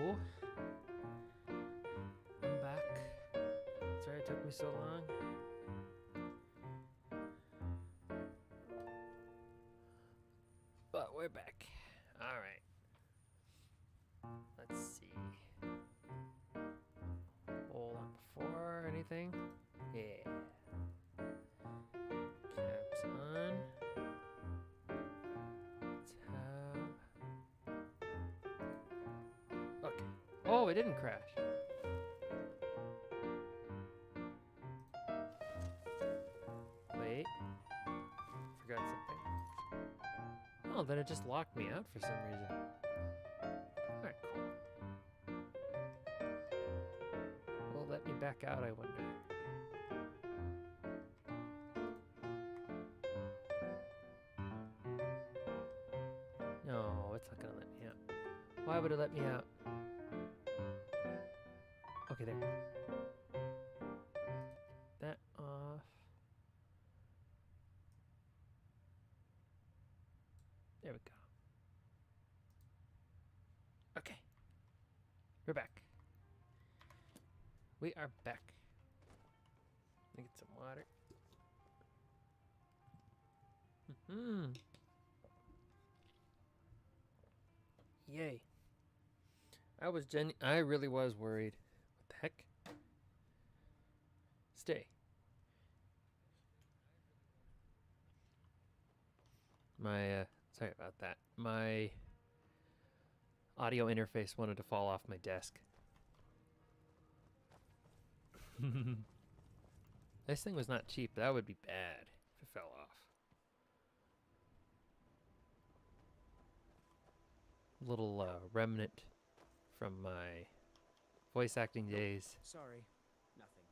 I'm back. Sorry it took me so long. But we're back. Alright. Let's see. Hold on before anything. Yeah. Caps on. Tab. Okay. Oh, it didn't crash. Wait. Forgot something. Oh, then it just locked me out for some reason. Alright, cool. Will it let me back out, I wonder? No, it's not gonna let me out. Why would it let me out? Okay, there. That off. There we go. Okay. We're back. We are back. Let me get some water. Yay. I really was worried. What the heck? Stay. Sorry about that. My audio interface wanted to fall off my desk. This thing was not cheap. That would be bad if it fell off. Little remnant from my voice acting days. Sorry, nothing.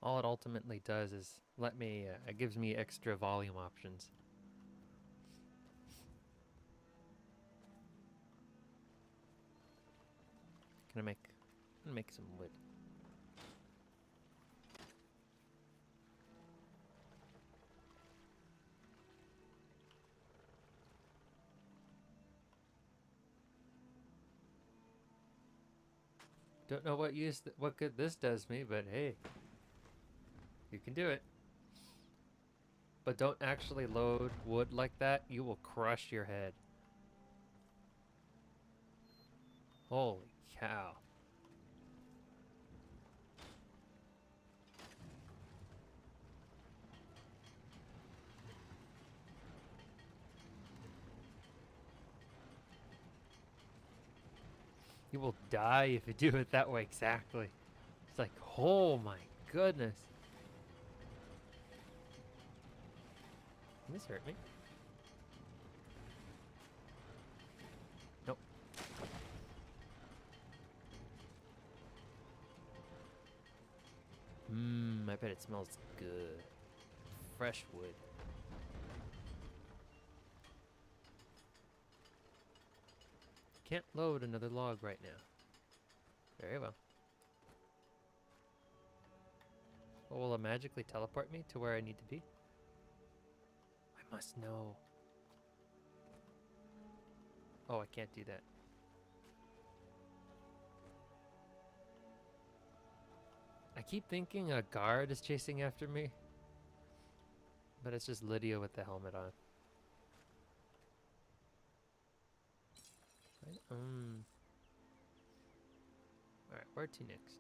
All it ultimately does is let me, it gives me extra volume options. I'm gonna make some wood. Don't know what good this does me, but hey, you can do it. But don't actually load wood like that. You will crush your head. Holy cow. You will die if you do it that way, exactly. It's like, oh my goodness. Can this hurt me? Nope. I bet it smells good. Fresh wood. Can't load another log right now. Very well. Well, will it magically teleport me to where I need to be? I must know. Oh, I can't do that. I keep thinking a guard is chasing after me. But it's just Lydia with the helmet on. Right? Alright, where to next?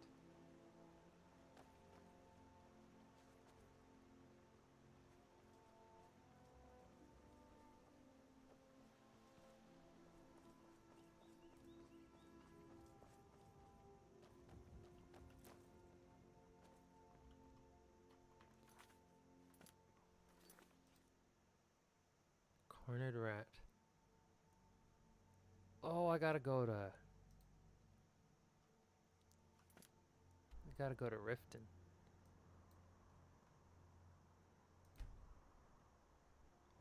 Cornered rat. Oh, I gotta go to Riften.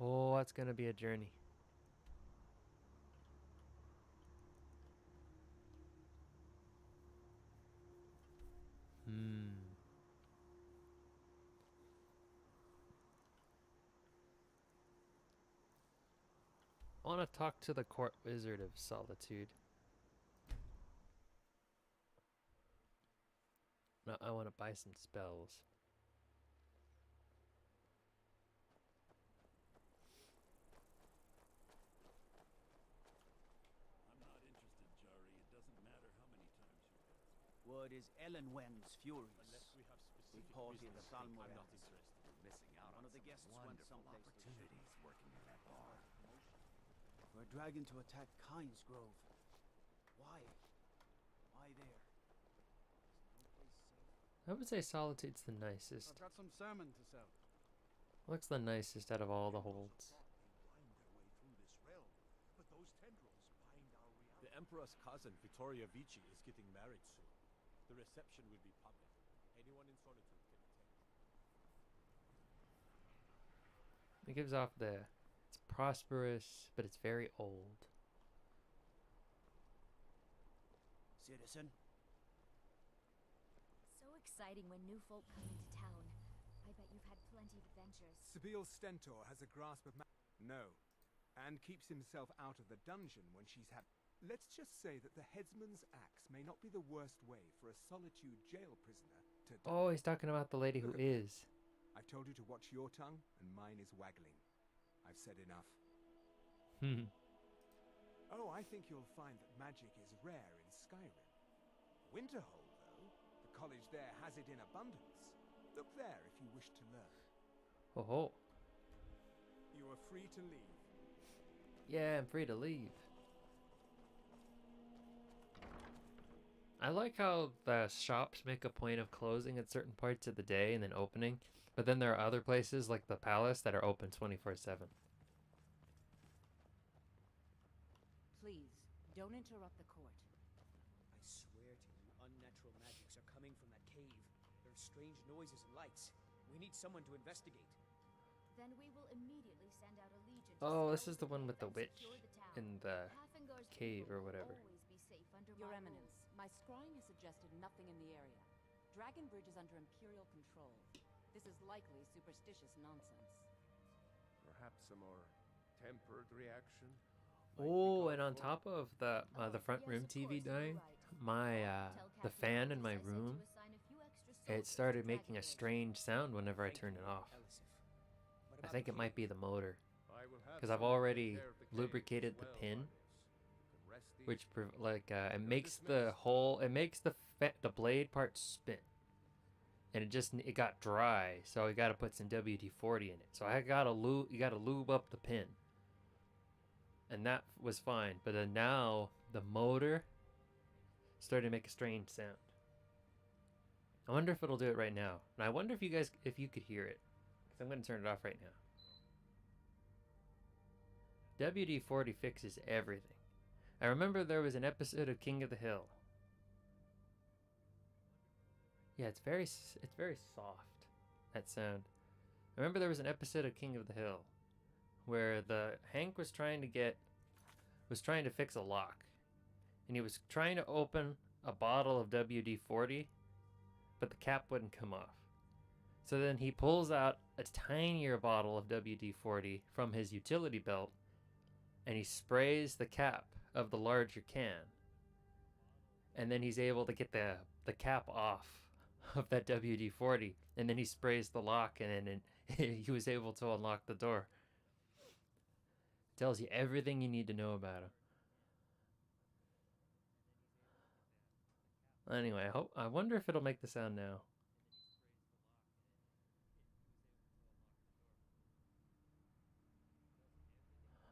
Oh, that's gonna be a journey. I want to talk to the court wizard of solitude. No, I want to buy some spells. I'm not interested, Jari. It doesn't matter how many times you ask. Word is Ellenwen's furies. Unless we have specific Reported the business, Thalmor. I'm not interested in missing out One on of the some guests went wonderful someplace to opportunities working in that bar. For a dragon to attack Kynes Grove. Why? Why there? Is no place safe? I would say Solitude's the nicest. I've got some salmon to sell. Looks the nicest out of all the holds. The Emperor's cousin, Vittoria Vici, is getting married soon. The reception will be public. Anyone in Solitude can attend. It gives off it's prosperous, but it's very old. Citizen? So exciting when new folk come into town. I bet you've had plenty of adventures. Sibyl Stentor has a grasp of No. And keeps himself out of the dungeon when she's had... Let's just say that the headsman's axe may not be the worst way for a Solitude jail prisoner to... Oh, he's talking about the lady who is. I've told you to watch your tongue, and mine is waggling. I've said enough. Oh, I think you'll find that magic is rare in Skyrim. Winterhold, though, the college there has it in abundance. Look there if you wish to learn. Oh ho. You are free to leave. Yeah, I'm free to leave. I like how the shops make a point of closing at certain parts of the day and then opening, but then there are other places like the palace that are open 24/7. Please, don't interrupt the court. I swear to you, unnatural magics are coming from that cave. There are strange noises and lights. We need someone to investigate. Then we will immediately send out a legion to Oh, this scour is the one cave with the and witch secure the town. in the Hafengar's cave people or will whatever. always be safe under Your my Eminence, rules. my scrying has suggested nothing in the area. Dragon Bridge is under Imperial control. This is likely superstitious nonsense. Perhaps a more tempered reaction. Oh, and on top of the front room TV dying, my the fan in my room, it started making a strange sound whenever I turned it off. I think it might be the motor, because I've already lubricated the pin, which it makes the blade part spin, and it got dry, so I got to put some WD-40 in it. So you got to lube up the pin. And that was fine, but then now the motor started to make a strange sound. I wonder if it'll do it right now. And I wonder if you could hear it, because I'm going to turn it off right now. WD-40 fixes everything. I remember there was an episode of King of the Hill. Yeah, it's very soft, that sound. I remember there was an episode of King of the Hill where Hank was trying to fix a lock, and he was trying to open a bottle of WD-40, but the cap wouldn't come off. So then he pulls out a tinier bottle of WD-40 from his utility belt, and he sprays the cap of the larger can, and then he's able to get the cap off of that WD-40, and then he sprays the lock, and then he was able to unlock the door. Tells you everything you need to know about him. Anyway, I wonder if it'll make the sound now.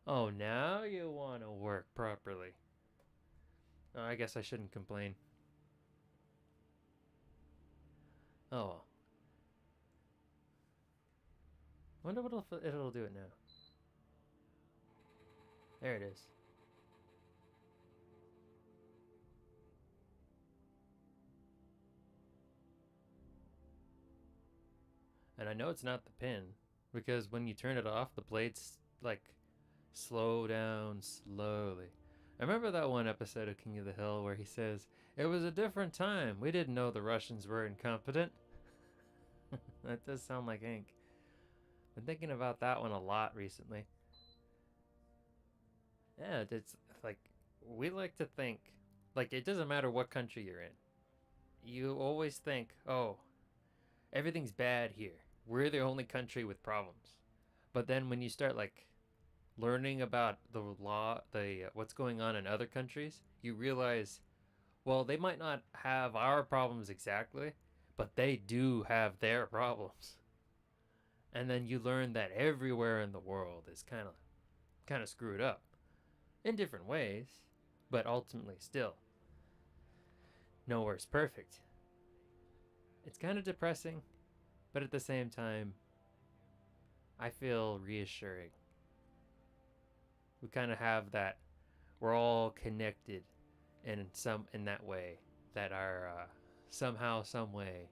Oh, now you want to work properly. Oh, I guess I shouldn't complain. Oh well. Wonder what it'll do it now. There it is. And I know it's not the pin, because when you turn it off, the blades slow down slowly. I remember that one episode of King of the Hill where he says, "It was a different time. We didn't know the Russians were incompetent." That does sound like Hank. Been thinking about that one a lot recently. Yeah, it's like we like to think like it doesn't matter what country you're in. You always think, "Oh, everything's bad here. We're the only country with problems." But then when you start like learning about the law, the what's going on in other countries, you realize, well, they might not have our problems exactly, but they do have their problems. And then you learn that everywhere in the world is kind of screwed up in different ways, but ultimately still nowhere's perfect. It's kind of depressing, but at the same time, I feel reassuring. We kind of have that we're all connected in that way that are somehow some way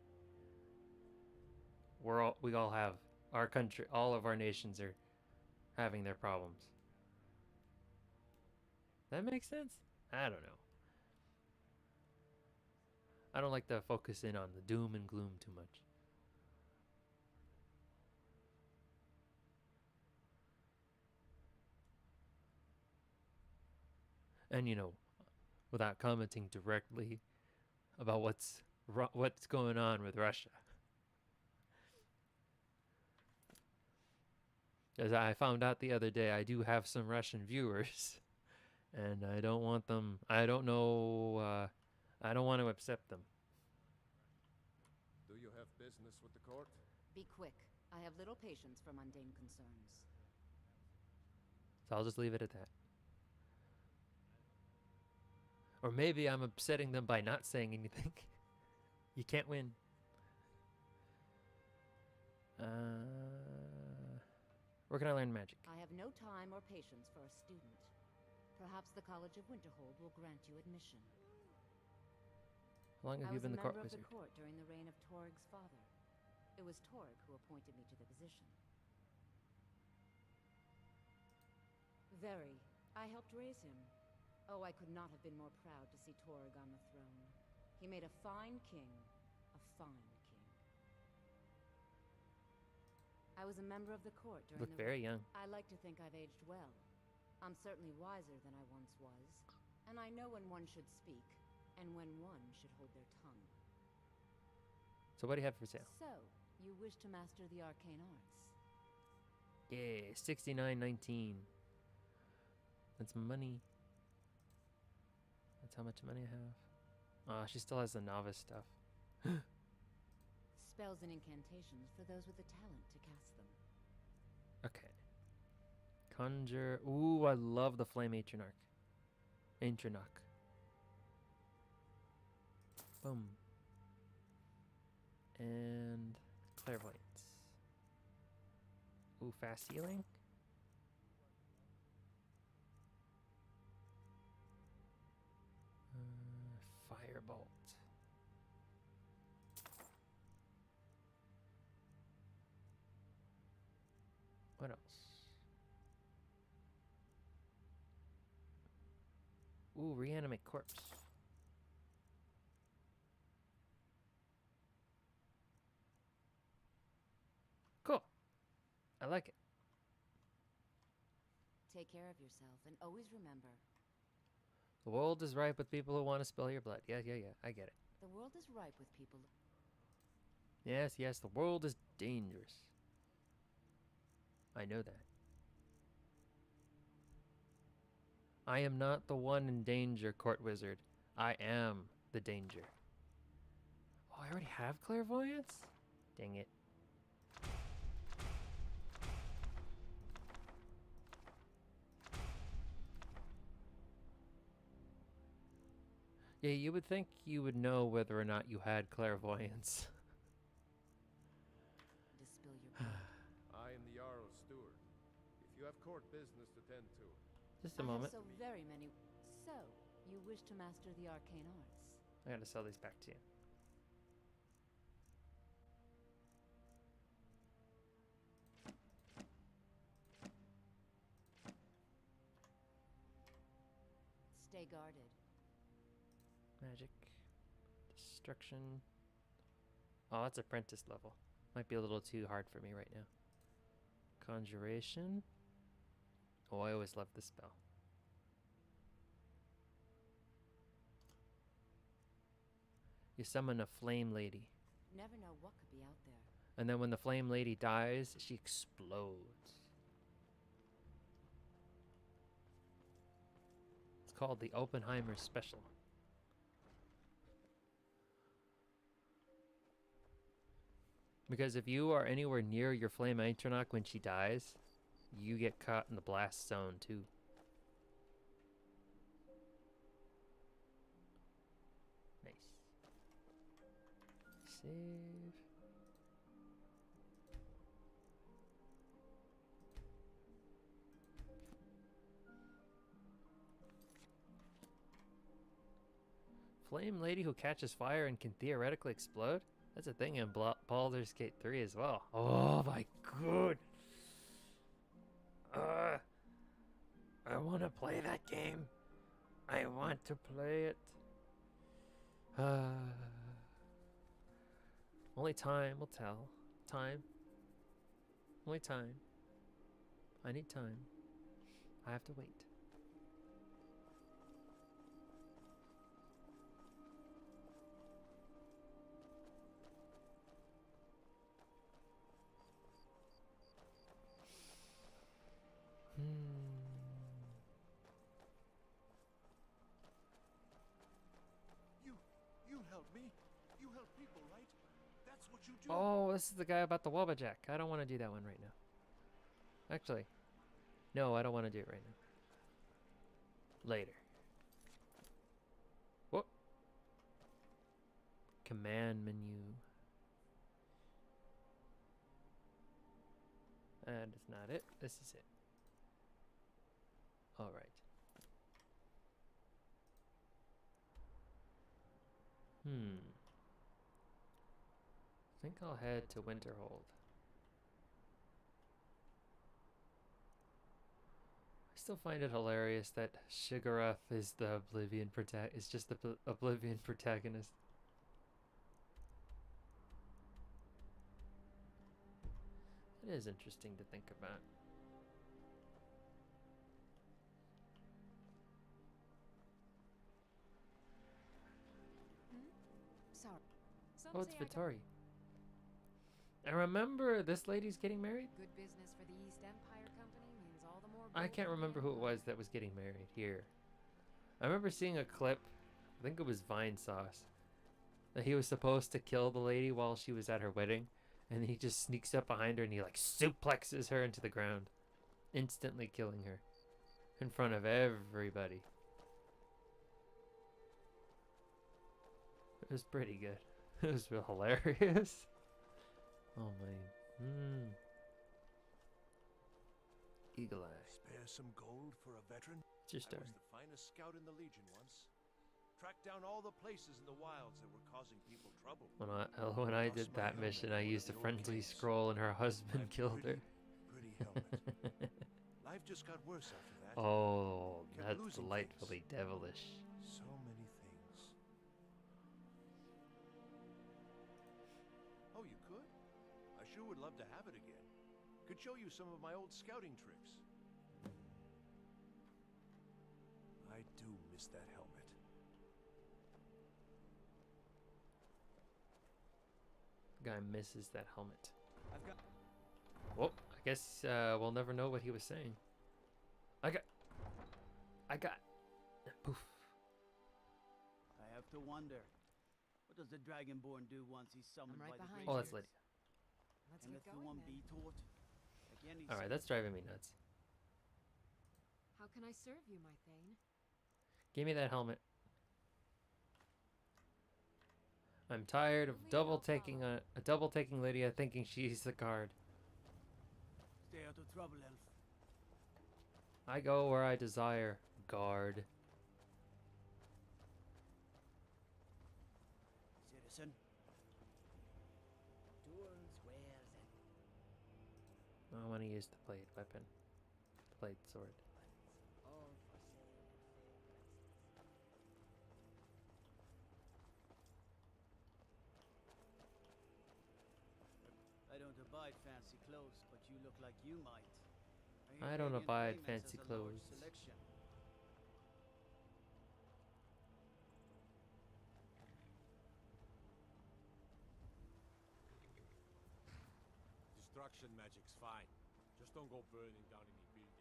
we all have our country, all of our nations are having their problems. That makes sense? I don't know. I don't like to focus in on the doom and gloom too much. And without commenting directly about what's going on with Russia. As I found out the other day, I do have some Russian viewers, and I don't want them. I don't know. I don't want to upset them. Do you have business with the court? Be quick. I have little patience for mundane concerns. So I'll just leave it at that. Or maybe I'm upsetting them by not saying anything. You can't win. Where can I learn magic? I have no time or patience for a student. Perhaps the College of Winterhold will grant you admission. How long have you been the court I was wizard? a member of the court during the reign of Torig's father. It was Torig who appointed me to the position. Very. I helped raise him. Oh, I could not have been more proud to see Torig on the throne. He made a fine king. A fine king. I was a member of the court during Look very young. I like to think I've aged well. I'm certainly wiser than I once was. And I know when one should speak, and when one should hold their tongue. So what do you have for sale? So, you wish to master the arcane arts? Yeah, 69.19. That's money. That's how much money I have. She still has the novice stuff. Spells and incantations for those with the talent to cast them. Okay. Conjure. Ooh, I love the Flame Atronach. Atronach. Boom. And clairvoyance. Ooh, fast healing. Firebolt. What else? Ooh, reanimate corpse. Cool. I like it. Take care of yourself, and always remember, The world is ripe with people who want to spill your blood. Yeah, I get it. the world is ripe with people. Yes, the world is dangerous. I know that. I am not the one in danger, court wizard. I am the danger. Oh, I already have clairvoyance? Dang it. Yeah, you would think you would know whether or not you had clairvoyance. Dispel your blood. I am the Jarl's steward. If you have court business to tend to. Just a moment. I have so very many. So, you wish to master the arcane arts? I gotta sell these back to you. Stay guarded. Magic. Destruction. Oh, that's apprentice level. Might be a little too hard for me right now. Conjuration. Oh, I always love this spell. You summon a flame lady. Never know what could be out there. And then when the flame lady dies, she explodes. It's called the Oppenheimer Special. Because if you are anywhere near your flame Atronach when she dies, you get caught in the blast zone too. Nice. Save. Flame lady who catches fire and can theoretically explode? That's a thing in Baldur's Gate 3 as well. Oh my god! I want to play that game. I want to play it. Only time will tell. Time. Only time. I need time. I have to wait. You help me. You help people, right? That's what you do. Oh, this is the guy about the Wobbajack. I don't want to do that one right now. Actually, no, I don't want to do it right now. Later. What? Command menu. That is not it. This is it. All right. I think I'll head to Winterhold. I still find it hilarious that Shigarath is the Oblivion just the Oblivion protagonist. It is interesting to think about. Sorry. Some Oh, it's say I Vittori. I remember this lady's getting married. Good business for the East Empire Company means all the more. I can't remember who it was that was getting married here. I remember seeing a clip, I think it was Vine Sauce, that he was supposed to kill the lady while she was at her wedding, and he just sneaks up behind her and he like suplexes her into the ground, instantly killing her in front of everybody. It was pretty good. It was real hilarious. Oh man. Eagle Eye. Spare some gold for a veteran? It's your story. I was the finest scout in the Legion once. Tracked down all the places in the wilds that were causing people trouble. When I did that mission, I used a friendly scroll and her husband killed her. Pretty helmet. Life just got worse after that. Oh, Kept that's losing delightfully devilish. So many things. Oh, you could? I sure would love to have it again. Could show you some of my old scouting tricks. I do miss that helmet. Guy misses that helmet. I've got. Well, I guess we'll never know what he was saying. I got. Poof. I have to wonder. What does the Dragonborn do once he's summoned I'm right by the behind great Oh, that's spirits? Lydia. Let's And get let the going one then. be taught? Again, he's All right, that's driving me nuts. How can I serve you, my Thane? Give me that helmet. I'm tired of double taking Lydia, thinking she's the guard. Stay out of trouble, elf. I go where I desire, guard. Citizen. I want to use the blade weapon, blade sword. I don't abide fancy clothes, but you look like you might. I don't abide fancy clothes. Selection. Destruction magic's fine. Just don't go burning down any buildings.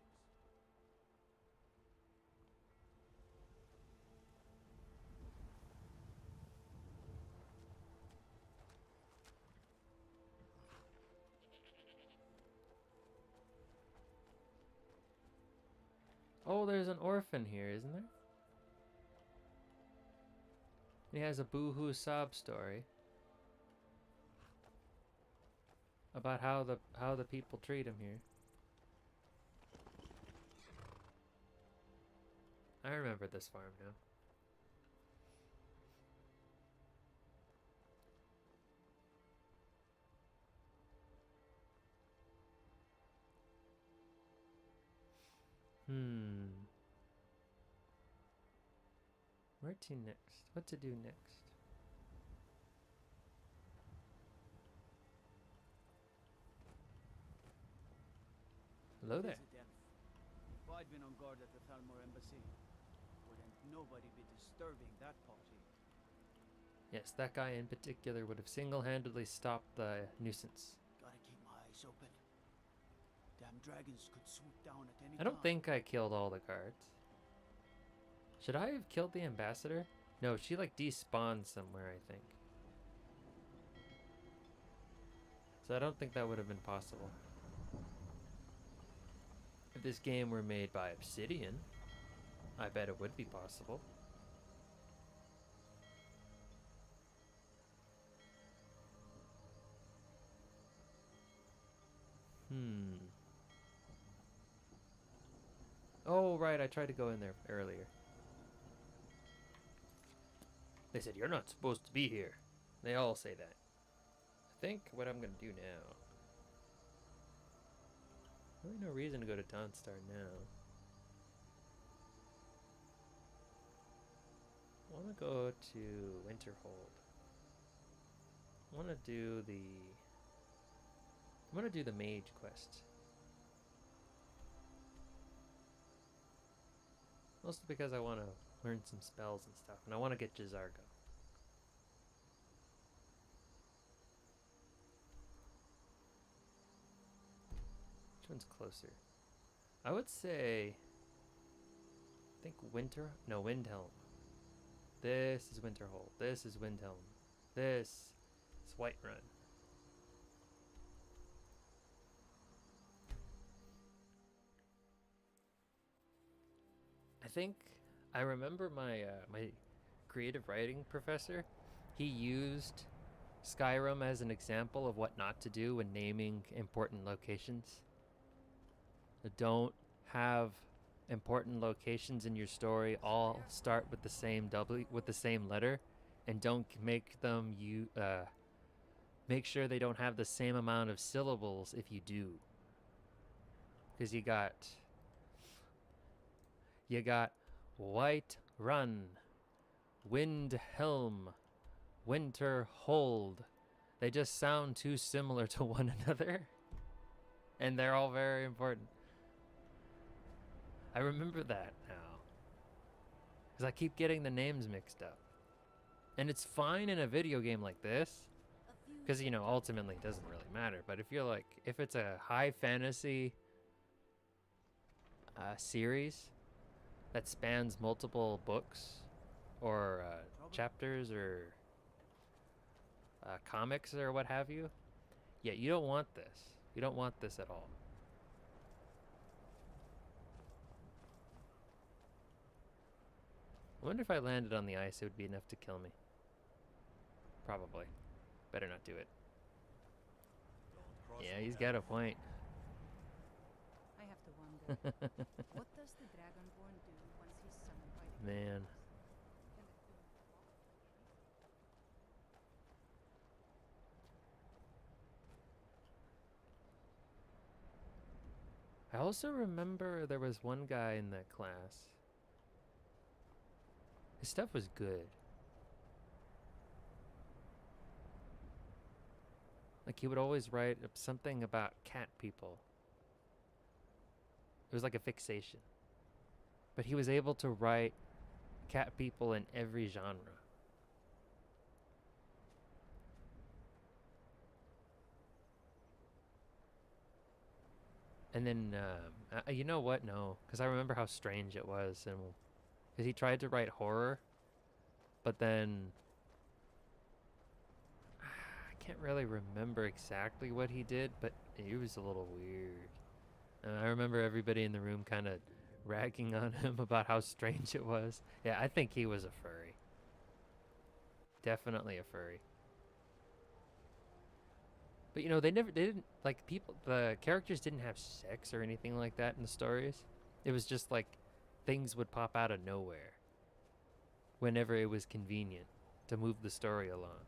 Oh, there's an orphan here, isn't there? He has a boo-hoo sob story about how the people treat him here. I remember this farm now. Where to next? What to do next? Hello there. Visit them. If I'd been on guard at the Thalmor embassy, wouldn't nobody be disturbing that party. Yes, that guy in particular would have single-handedly stopped the nuisance. Gotta keep my eyes open. Damn dragons could swoop down at any I time. don't think I killed all the guards. Should I have killed the ambassador? No, she like despawned somewhere, I think. So I don't think that would have been possible. If this game were made by Obsidian, I bet it would be possible. Oh, right, I tried to go in there earlier. They said, "You're not supposed to be here." They all say that. I think what I'm going to do now... Really no reason to go to Dawnstar now. I want to go to Winterhold. I want to do the mage quest. Mostly because I want to learn some spells and stuff, and I want to get Jazargo. Which one's closer? I would say... I think Windhelm. This is Winterhold. This is Windhelm. This is Whiterun. I remember my my creative writing professor. He used Skyrim as an example of what not to do when naming important locations. Don't have important locations in your story all start with the same letter, and don't make them make sure they don't have the same amount of syllables if you do. Because you got Whiterun, Windhelm, Winterhold. They just sound too similar to one another, and they're all very important. I remember that now, because I keep getting the names mixed up. And it's fine in a video game like this, because, you know, ultimately it doesn't really matter. But if it's a high fantasy series that spans multiple books or chapters or comics or what have you, yeah, you don't want this. You don't want this at all. I wonder if I landed on the ice, it would be enough to kill me. Probably. Better not do it. Yeah, he's got a point. I have to wonder, what does the Dragonborn do once he's summoned by the Man. I also remember there was one guy in that class. His stuff was good. Like, he would always write something about cat people. It was like a fixation. But he was able to write cat people in every genre. And then, you know what? No, because I remember how strange it was, and because he tried to write horror, but then I can't really remember exactly what he did, but it was a little weird. And I remember everybody in the room kind of ragging on him about how strange it was. Yeah, I think he was a furry. Definitely a furry. But you know, they didn't, like, the characters didn't have sex or anything like that in the stories. It was just like things would pop out of nowhere whenever it was convenient to move the story along.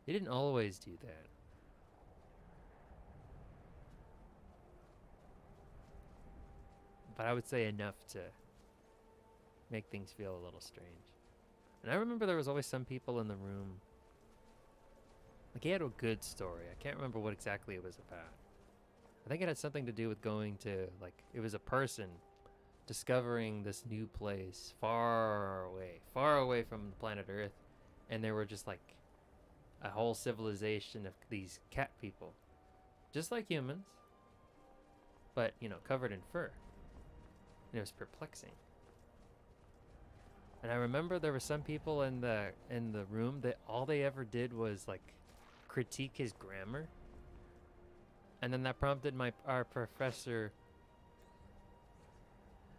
They didn't always do that. But I would say enough to make things feel a little strange. And I remember there was always some people in the room. Like, he had a good story. I can't remember what exactly it was about. I think it had something to do with going to, like, it was a person discovering this new place far away from the planet Earth. And there were just, like, a whole civilization of these cat people. Just like humans. But, you know, covered in fur. And it was perplexing. And I remember there were some people in the room that all they ever did was, like, critique his grammar. And then that prompted our professor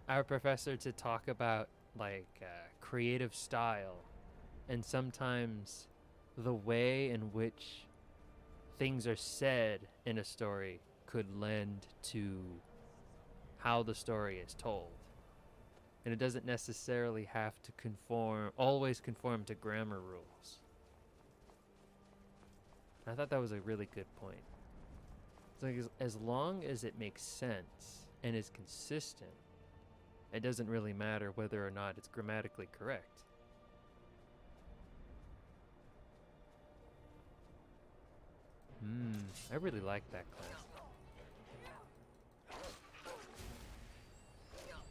to talk about, like, creative style, and sometimes the way in which things are said in a story could lend to how the story is told. And it doesn't necessarily have to always conform to grammar rules. I thought that was a really good point. It's like, as long as it makes sense and is consistent, it doesn't really matter whether or not it's grammatically correct. I really like that class.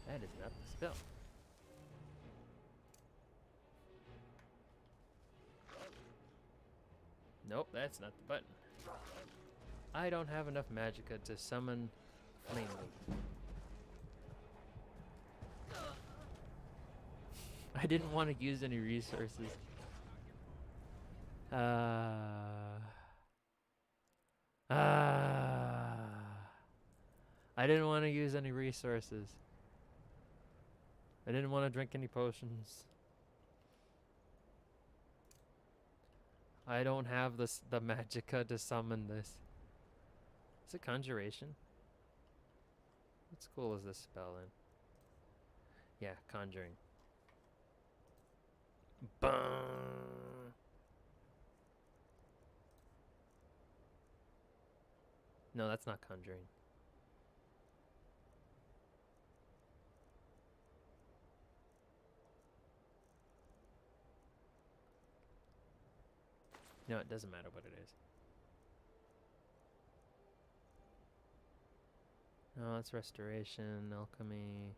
That is not the spell. Nope, that's not the button. I don't have enough magicka to summon Flame Leap. I didn't want to use any resources. I didn't want to use any resources. I didn't want to drink any potions. I don't have the magicka to summon this. Is it conjuration? What school is this spell in? Yeah, conjuring. Bum. No, that's not conjuring. No, it doesn't matter what it is. No, it's restoration, alchemy,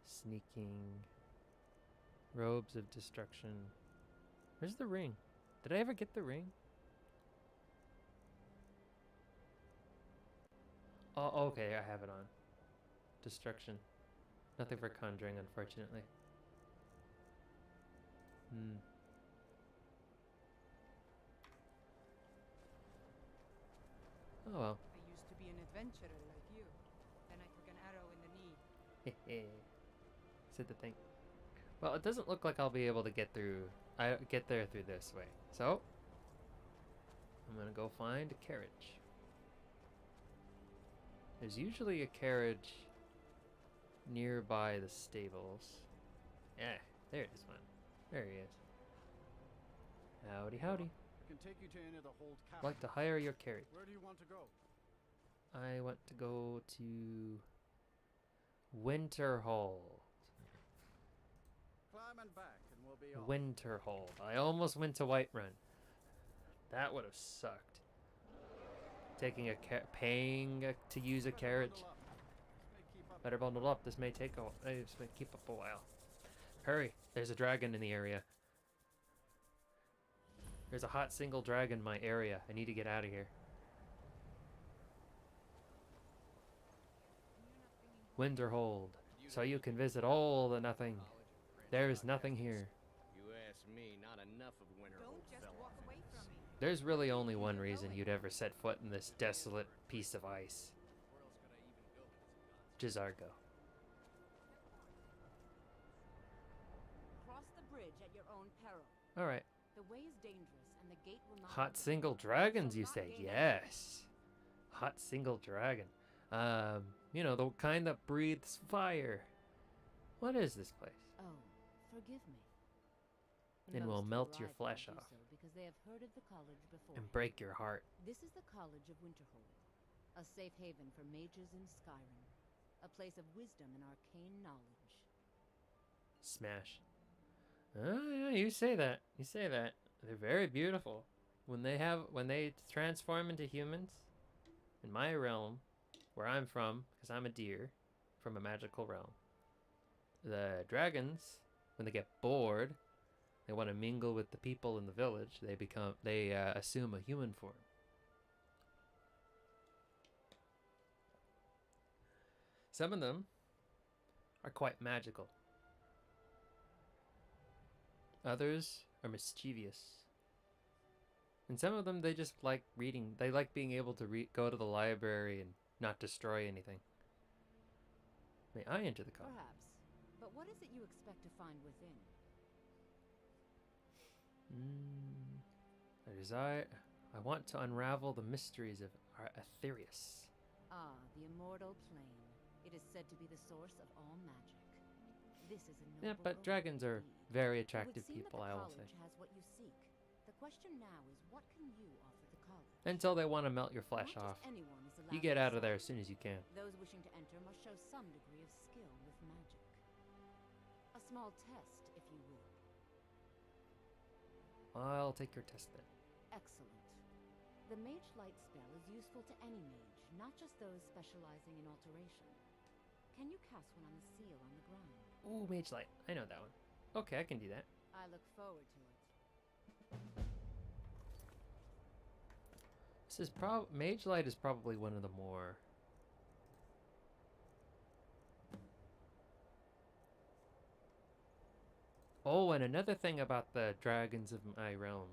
sneaking, robes of destruction. Where's the ring? Did I ever get the ring? Oh, okay, I have it on. Destruction. Nothing for conjuring, unfortunately. Oh well. I used to be an adventurer like you. Then I took an arrow in the knee. Said the thing. Well, it doesn't look like I'll be able to get there through this way. So I'm gonna go find a carriage. There's usually a carriage nearby the stables. Yeah, there is one. There he is. Howdy, howdy. I can take you to any of the hold I'd like to hire your carriage. Where do you want to go? I want to go to Winterhold. Climb and back and we'll be off. Winterhold. I almost went to Whiterun. That would have sucked. Paying to use a carriage. Better bundle up. This may keep up a while. Hurry, there's a dragon in the area. There's a hot single dragon in my area. I need to get out of here. Winterhold, so you can visit all the nothing. There is nothing here. You ask me, not enough of Winterhold fell off in the sea. There's really only one reason you'd ever set foot in this desolate piece of ice. Jizargo. Cross the bridge at your own peril. Alright. The way is dangerous, and the gate will not... Hot single dragons, you say? Yes. Hot single dragon. You know, the kind that breathes fire. What is this place? Oh, forgive me. And will Most melt who your arrive flesh do off. so because they have heard of the college before. And break your heart. This is the College of Winterhold, a safe haven for mages in Skyrim, a place of wisdom and arcane knowledge. Smash. Oh, yeah, you say that. You say that. They're very beautiful. When they transform into humans, in my realm, where I'm from, because I'm a deer, from a magical realm, the dragons, when they get bored, they want to mingle with the people in the village. They assume a human form. Some of them are quite magical. Others are mischievous. And some of them, they just like reading. They like being able to go to the library and not destroy anything. May I enter the college? Perhaps. But what is it you expect to find within? I want to unravel the mysteries of our Aetherius. Ah, the immortal plane. It is said to be the source of all magic. This is a noble Yeah, but goal dragons are indeed. very It would attractive seem that people, the I will say. college has what you seek. The question now is, what can you offer the college? Until they want to melt your flesh Not off. just anyone is allowed You get to out of there as study. soon as you can. Those wishing to enter must show some degree of skill with magic. A small test, if you will. I'll take your test then. Excellent. The Mage Light spell is useful to any mage, not just those specializing in alteration. Can you cast one on the seal on the ground? Ooh, Mage Light. I know that one. Okay, I can do that. I look forward to it. This is Mage Light is probably one of the more... Oh, and another thing about the dragons of my realm.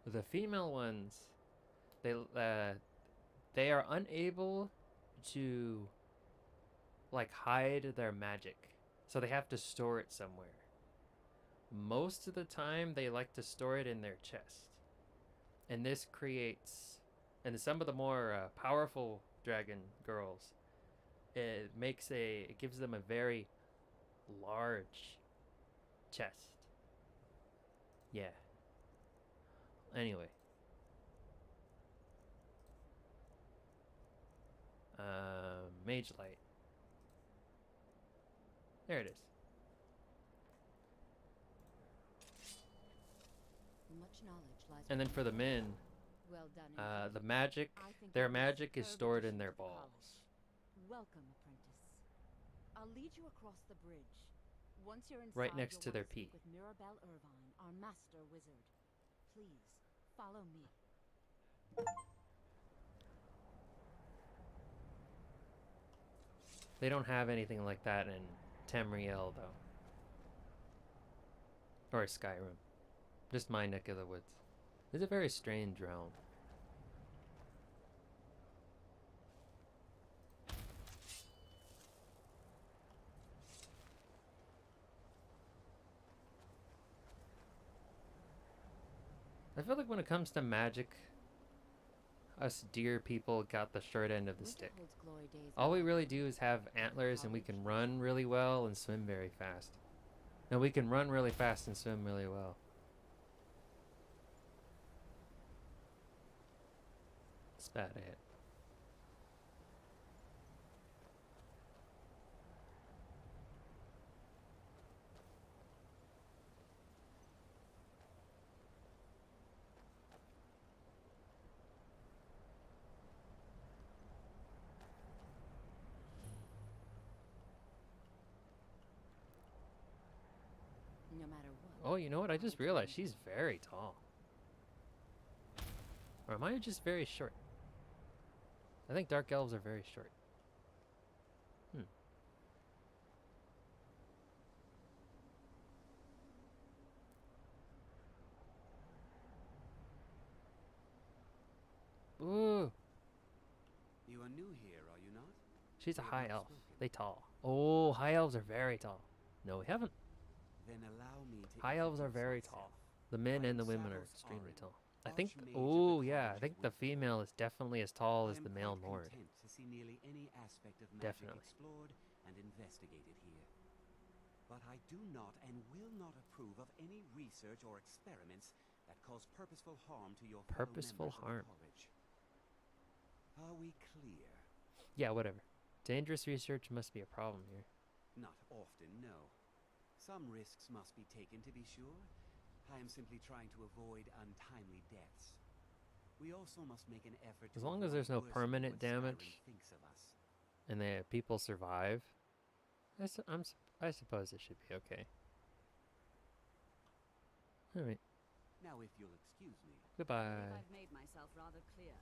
The female ones, they are unable to, like, hide their magic. So they have to store it somewhere. Most of the time, they like to store it in their chest. And this creates... And some of the more powerful dragon girls, it gives them a very large chest. Yeah. Anyway. Mage Light. There it is. Much knowledge lies And then for the men, well done. the magic, I think their you magic is deserve stored to in their choose the balls. college. Welcome, apprentice. I'll lead you across the bridge. Once you're inside, Right next to you'll their want speak pee. with Mirabelle Irvine, our master wizard. Please, follow me. They don't have anything like that in Tamriel, though. Or Skyrim. Just my neck of the woods. It's a very strange realm. I feel like when it comes to magic, us deer people got the short end of the stick. Winterhold's glory days All are we really behind do us. is have antlers and we can run really well and swim very fast. No, we can run really fast and swim really well. That's about it. matter what. Oh, you know what? I just realized she's very tall. Or am I just very short? I think dark elves are very short. Ooh. You are new here, are you not? She's a We have high not elf. spoken. They tall. Oh, high elves are very tall. No, we haven't. Then allow me to High elves are introduce very myself. tall. The men I and am the women are Savos extremely Arin, tall. I think. Archmage of the Oh, yeah. I College think of the Winterhold. female is definitely as tall as I am the male quite Nord. content to see nearly any aspect of magic Definitely. explored and investigated here. But I do not and will not approve of any research or experiments that cause purposeful harm to your fellow Purposeful members harm. of the college. Are we clear? Yeah, whatever. Dangerous research must be a problem here. Not often, no. Some risks must be taken, to be sure. I am simply trying to avoid untimely deaths. We also must make an effort As to long as avoid there's no worsening permanent what Skyrim damage thinks of us. and the people survive, I suppose it should be okay. All right. Now, if you'll excuse me. I Goodbye. believe I've made myself rather clear.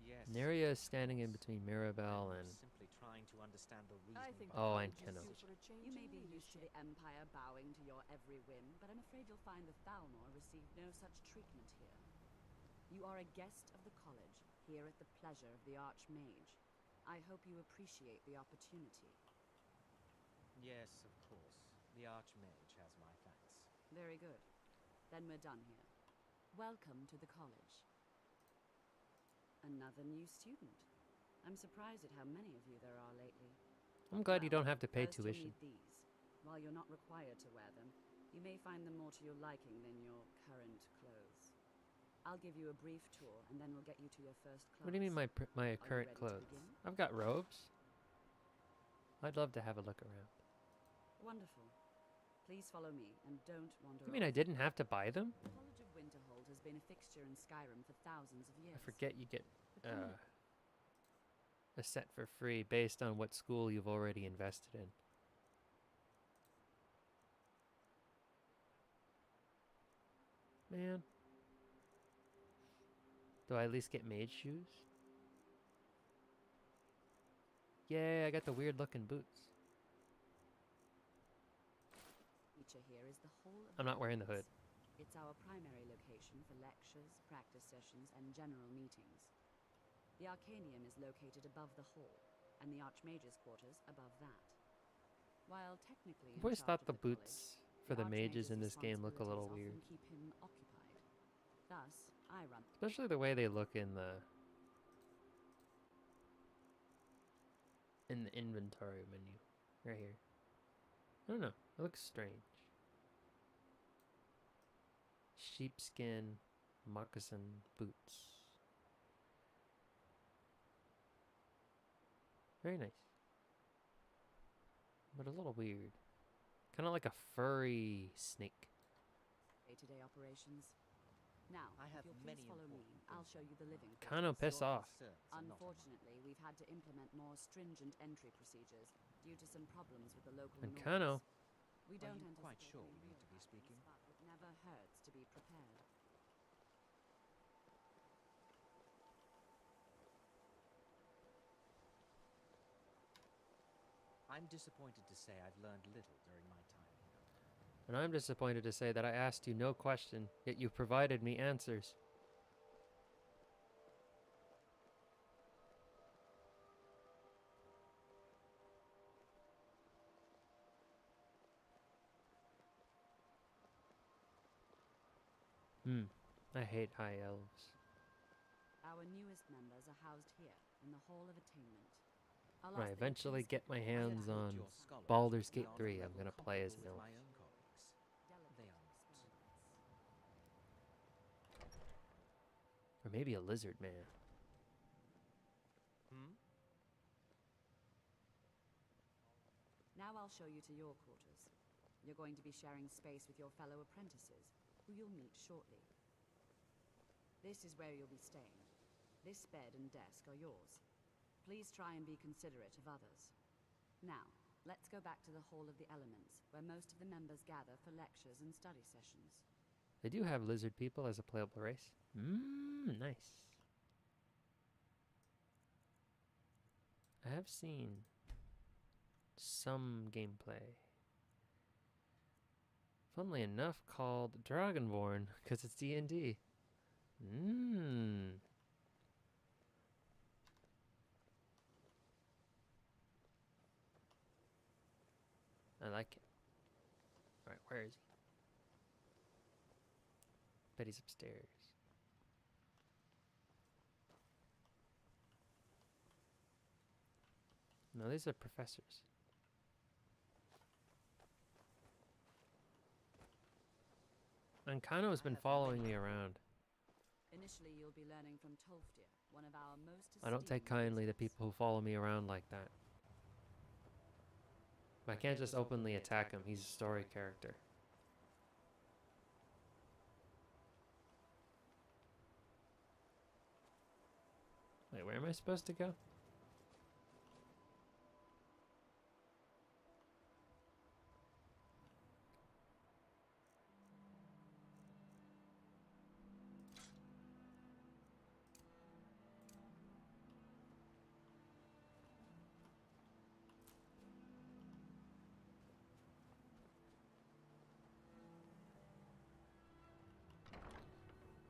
Yes. Neria is standing in between Mirabelle and... Simply trying to understand the reasoning. I think Oh, the and college is Keno. due for a change You may in be used to leadership. the Empire bowing to your every whim, but I'm afraid you'll find the Thalmor received no such treatment here. You are a guest of the college, here at the pleasure of the Archmage. I hope you appreciate the opportunity. Yes, of course. The Archmage has my thanks. Very good. Then we're done here. Welcome to the college. Another new student. I'm surprised at how many of you there are lately. I'm glad you Well, don't have to pay first you'll tuition. need these. While you're not required to wear them, you may find them more to your liking than your current clothes. I'll give you a brief tour, and then we'll get you to your first class. What do you mean my Are you current ready to clothes? begin? I've got robes. I'd love to have a look around. Wonderful. Please follow me, and don't wander You mean I off. didn't have to buy them? The College of Winterhold has been a fixture in Skyrim for thousands of years. I forget you get a set for free based on what school you've already invested in. Man. Do I at least get mage shoes? Yay, I got the weird looking boots. Feature here is the whole of I'm not wearing the hood. It's our primary location for lectures, practice sessions, and general meetings. The Arcanium is located above the hall, and the Archmage's quarters above that. While technically I've always in charge thought of the college, boots for the mages in this game look a little weird. responsibilities often keep him occupied. Thus, I run. Especially the way they look in the inventory menu. Right here. I don't know. It looks strange. Sheepskin moccasin boots. Very nice. But a little weird. Kind of like a furry snake. Day-to-day operations. Now, I have if you'll many please follow me, important I'll show you the living Kind of quarters. piss off. Unfortunately, we've had to implement more stringent entry procedures due to some problems with the local And norms. Kano. We Are don't you quite anticipate sure any we need to be real speaking? problems, but it never hurts to be prepared. I'm disappointed to say I've learned little during my time here. And I'm disappointed to say that I asked you no question, yet you provided me answers. I hate high elves. Our newest members are housed here, in the Hall of Attainment. I'll When I ask that you eventually please get keep my a quiet hands eye on your scholars Baldur's be Gate on a 3, I'm level gonna play as an comparable elf. with my own colleagues. They are not. Or maybe a lizard man. Now I'll show you to your quarters. You're going to be sharing space with your fellow apprentices, who you'll meet shortly. This is where you'll be staying. This bed and desk are yours. Please try and be considerate of others. Now, Let's go back to the Hall of the Elements, where most of the members gather for lectures and study sessions. They do have lizard people as a playable race. Nice. I have seen some gameplay, funnily enough, called Dragonborn, because it's D&D. I like it. Alright, where is he? Bet he's upstairs. No, these are professors. And Kano's been following me around. Initially, you'll be learning from Tolfdir, one of our most I don't take kindly to people who follow me around like that. I can't just openly attack him. He's a story character. Wait, where am I supposed to go?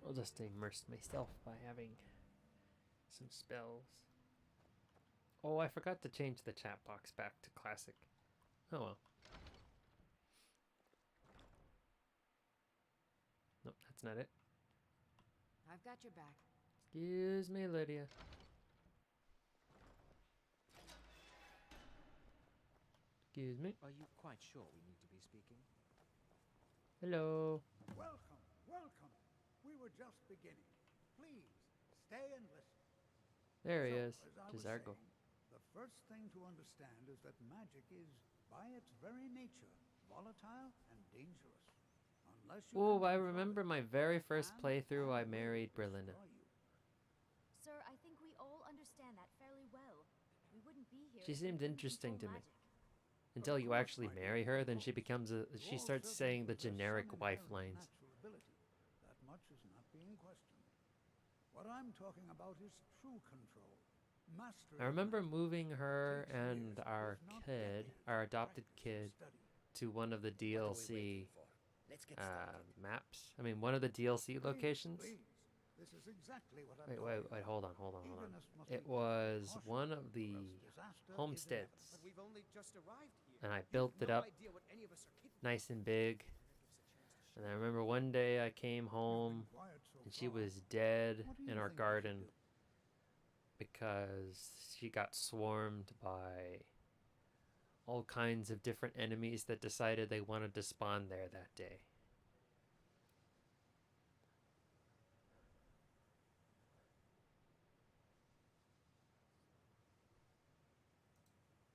I'll just immerse myself by having some spells. Oh, I forgot to change the chat box back to classic. Oh well. Nope, that's not it. I've got your back. Excuse me, Lydia. Excuse me. Are you quite sure we need to be speaking? Hello. Welcome, welcome. We were just beginning. Please, stay and listen. There he is, as I was Jazargo. saying, the first thing to understand is that magic is, by its very nature, volatile and dangerous. Unless you Oh, can I control remember it, my very it first can playthrough. I and will married Berlina. destroy you. Sir, I think we all understand that fairly well. We wouldn't be here. She if we seemed couldn't interesting to control me. magic. Until you course, actually my dear, marry her, of then she course. becomes a. You She all starts certainly saying the possess generic some wife inherent lines. natural ability. That much is not being questioned. What I'm talking about is true control. Mastery I of remember magic moving her takes and years, our if not kid, decades, our of adopted practice and kid, study. to one of the What are we waiting DLC for? Let's get started. maps. I mean, one of the DLC Please, locations. please. This is exactly what I'm Wait, talking wait, about. hold on, hold on. Eagerness must It be was caution, one of or the else disaster is homesteads, inevitable. But we've only just arrived here. and I You built have it no up idea what any of us are capable of. nice and big. And I remember one day I came home Quiet so and she far. was dead What do you in our think we should garden do? because she got swarmed by all kinds of different enemies that decided they wanted to spawn there that day.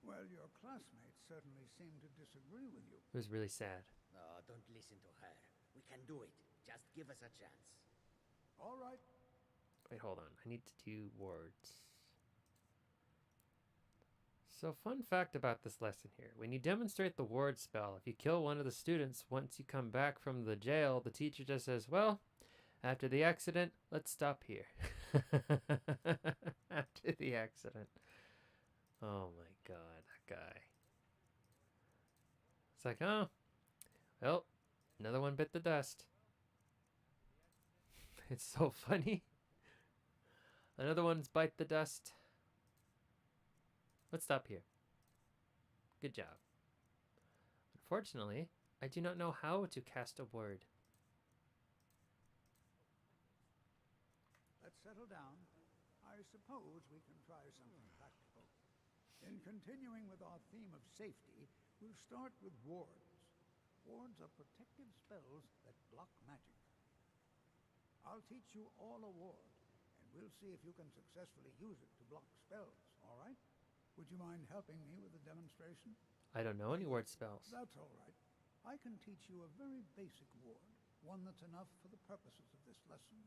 Well, your classmates certainly seem to disagree with you. It was really sad. No, don't listen to her. We can do it. Just give us a chance. All right. Wait, hold on. I need to do wards. So, fun fact about this lesson here. When you demonstrate the ward spell, if you kill one of the students once you come back from the jail, the teacher just says, well, after the accident, let's stop here. After the accident. Oh my god, that guy. It's like, oh, well, another one bit the dust. It's so funny. Another one's bite the dust. Let's stop here. Good job. Unfortunately, I do not know how to cast a word. Let's settle down. I suppose we can try something practical. In continuing with our theme of safety, we'll start with wards. Wards are protective spells that block magic. I'll teach you all a ward, and we'll see if you can successfully use it to block spells, all right? Would you mind helping me with the demonstration? I don't know any word spells. That's all right. I can teach you a very basic ward, one that's enough for the purposes of this lesson.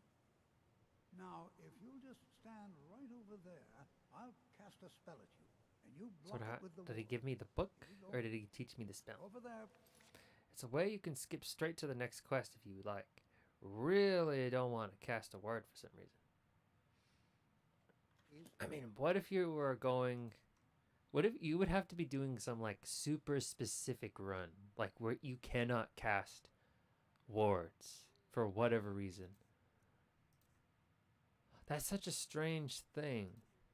Now, if you'll just stand right over there, I'll cast a spell at you. and you So block it with the did he ward. give me the book, or did he teach me the spell? Over there. It's a way you can skip straight to the next quest if you like. Really don't want to cast a word for some reason. I mean, what if you were going... What if you would have to be doing some, like, super specific run? Like, where you cannot cast wards for whatever reason. That's such a strange thing.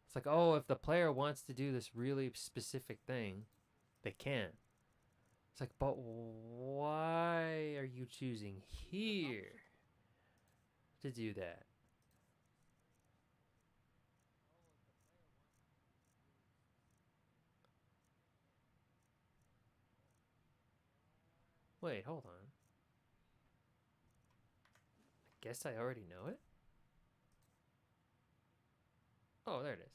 It's like, oh, if the player wants to do this really specific thing, they can. It's like, but why are you choosing here to do that? Wait, hold on. I guess I already know it? Oh, there it is.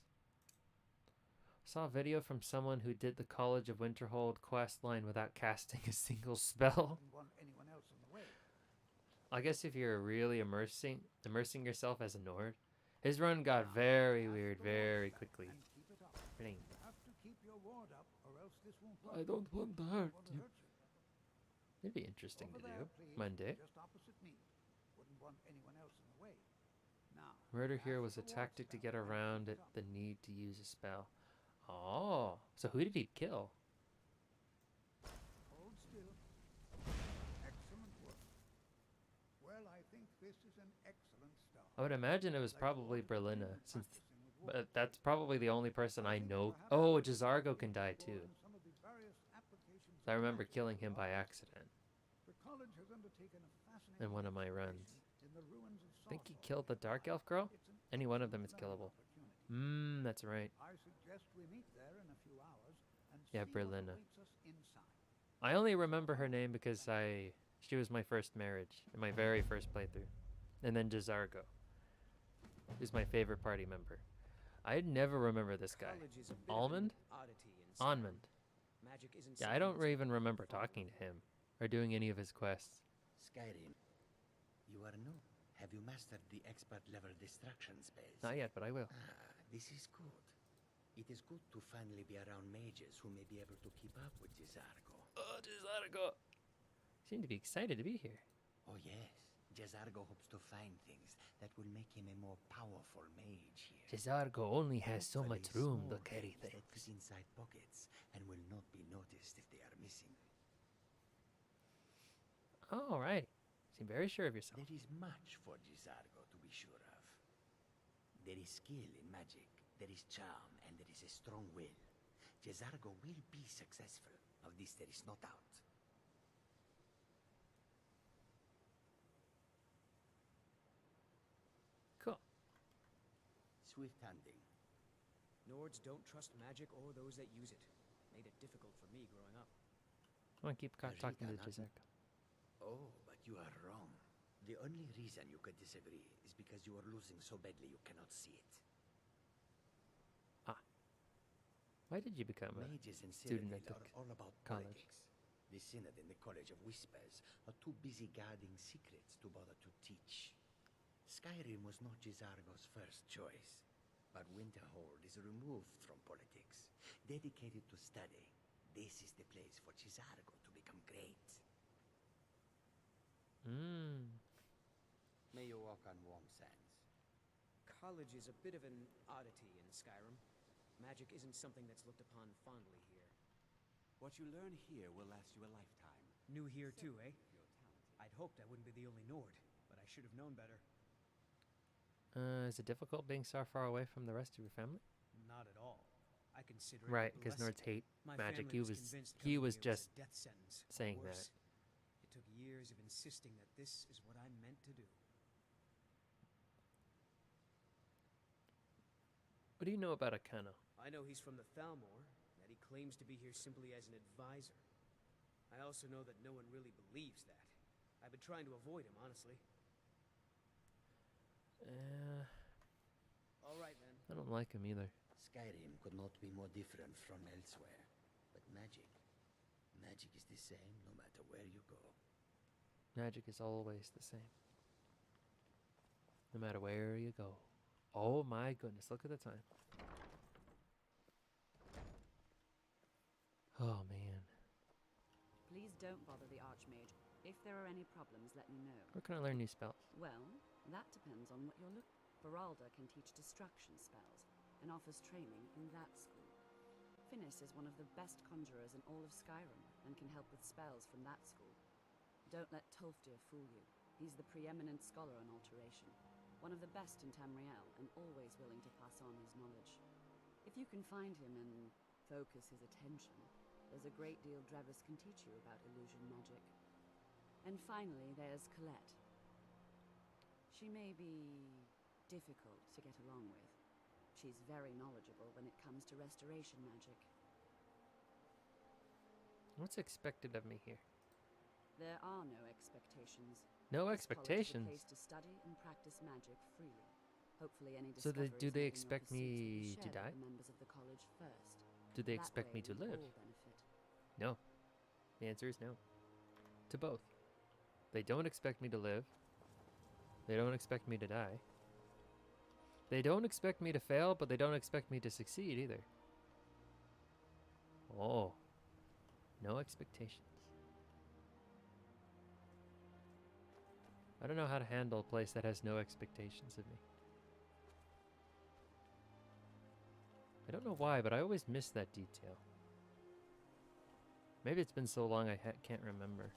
Saw a video from someone who did the College of Winterhold quest line without casting a single spell. Didn't want anyone else in the way. I guess if you're really immersing yourself as a Nord, his run got very weird very quickly. And keep it up. Bling. You have to keep your ward up, or else this won't I work. don't want to hurt Want to you. hurt you. It'd be interesting Over to there, do. please, Monday. just opposite me. Wouldn't want anyone else in the way. Now, Murder here cast was a the ward tactic to spell get and around keep it, up. the need to use a spell. Oh, so who did he kill? Hold still. Excellent work. Well, I think this is an excellent start. I would imagine it was Like probably you ought to Berlina, continue since practicing with but ward. that's probably the only person I think know. perhaps Oh, you should Jazargo look can die for too. in some of the various applications I of remember magic killing there him by are. accident The college has undertaken a fascinating in one of my exploration runs. in the ruins of I think he Sorcerer. killed the Dark Elf girl? It's an Any one of them is excellent learning killable. opportunity. That's right. I suggest we meet there in a few hours and Yeah, see what Berlina. awaits us inside. I only remember her name because she was my first marriage in my very first playthrough. And then Jazargo is my favorite party member. I'd never remember this guy. College is a bit of an Almond? oddity in Skyrim. Onmund. Magic isn't Yeah, I something don't that's even looked remember upon talking to him or doing any of his quests. Skyrim, you are new. Have you mastered the expert level destruction spells? Not yet, but I will. This is good. It is good to finally be around mages who may be able to keep up with Jazargo. Oh, Jazargo! Seem to be excited to be here. Oh yes, Jazargo hopes to find things that will make him a more powerful mage here. Jazargo only has so Hopefully much room to small carry things that things. fit inside pockets and will not be noticed if they are missing. Alright. Seem very sure of yourself. There is much for Jazargo to be sure of. There is skill in magic, there is charm, and there is a strong will. Jazargo will be successful. Of this there is no doubt. Cool. Swift hunting. Nords don't trust magic or those that use it. Made it difficult for me growing up. I want to keep talking to Rita, not- Jazargo. Oh, but you are wrong. The only reason you could disagree is because you are losing so badly you cannot see it. Why did you become a Mages and student Citadel at the are all about college? politics. The Synod and the College of Whispers are too busy guarding secrets to bother to teach. Skyrim was not Jazargo's first choice, but Winterhold is removed from politics, dedicated to study. This is the place for Jazargo to become great. May you walk on warm sands. College is a bit of an oddity in Skyrim. Magic isn't something that's looked upon fondly here. What you learn here will last you a lifetime. New here too, eh? If you're talented. I'd hoped I wouldn't be the only Nord, but I should have known better. Is it difficult being so far away from the rest of your family? Not at all. I consider it Right, a because blessing. Nords hate My magic. family He was convinced he coming was here just a death sentence, or saying worse. that. It took years of insisting that this is what I'm meant to do. What do you know about Akano? I know he's from the Thalmor, that he claims to be here simply as an advisor. I also know that no one really believes that. I've been trying to avoid him, honestly. All right, then. I don't like him either. Skyrim could not be more different from elsewhere. But magic is the same no matter where you go. Magic is always the same. No matter where you go. Oh my goodness, look at the time. Oh man. Please don't bother the Archmage. If there are any problems, let me know. Where can I learn new spells? Well, that depends on what you're looking for. Beralda can teach destruction spells and offers training in that school. Finis is one of the best conjurers in all of Skyrim and can help with spells from that school. Don't let Tolfdir fool you. He's the preeminent scholar on alteration, one of the best in Tamriel, and always willing to pass on his knowledge. If you can find him and focus his attention, there's a great deal Drevis can teach you about illusion magic. And finally, there's Colette. She may be difficult to get along with. She's very knowledgeable when it comes to restoration magic. What's expected of me here? There are no expectations. No This expectations? college is a place to study and practice magic freely. Hopefully any So discoveries do they made in your expect pursuits will be me to shared with die? the members of the college first. Do they That expect me way to we live? all benefit. No. The answer is no. To both. They don't expect me to live. They don't expect me to die. They don't expect me to fail, but they don't expect me to succeed either. Oh. No expectations. I don't know how to handle a place that has no expectations of me. I don't know why, but I always miss that detail. Maybe it's been so long I can't remember.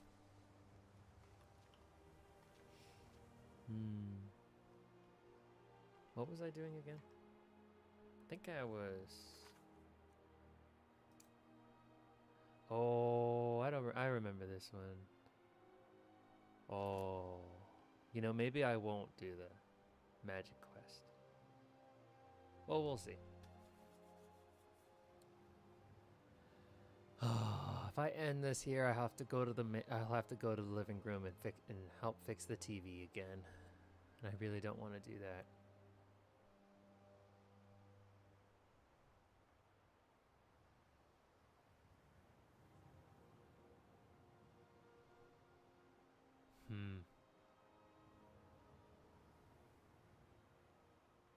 What was I doing again? I think I was... Oh, I remember this one. Oh. You know, maybe I won't do the magic quest. Well, we'll see. If I end this here, I'll have to go to the living room and help fix the TV again. And I really don't want to do that.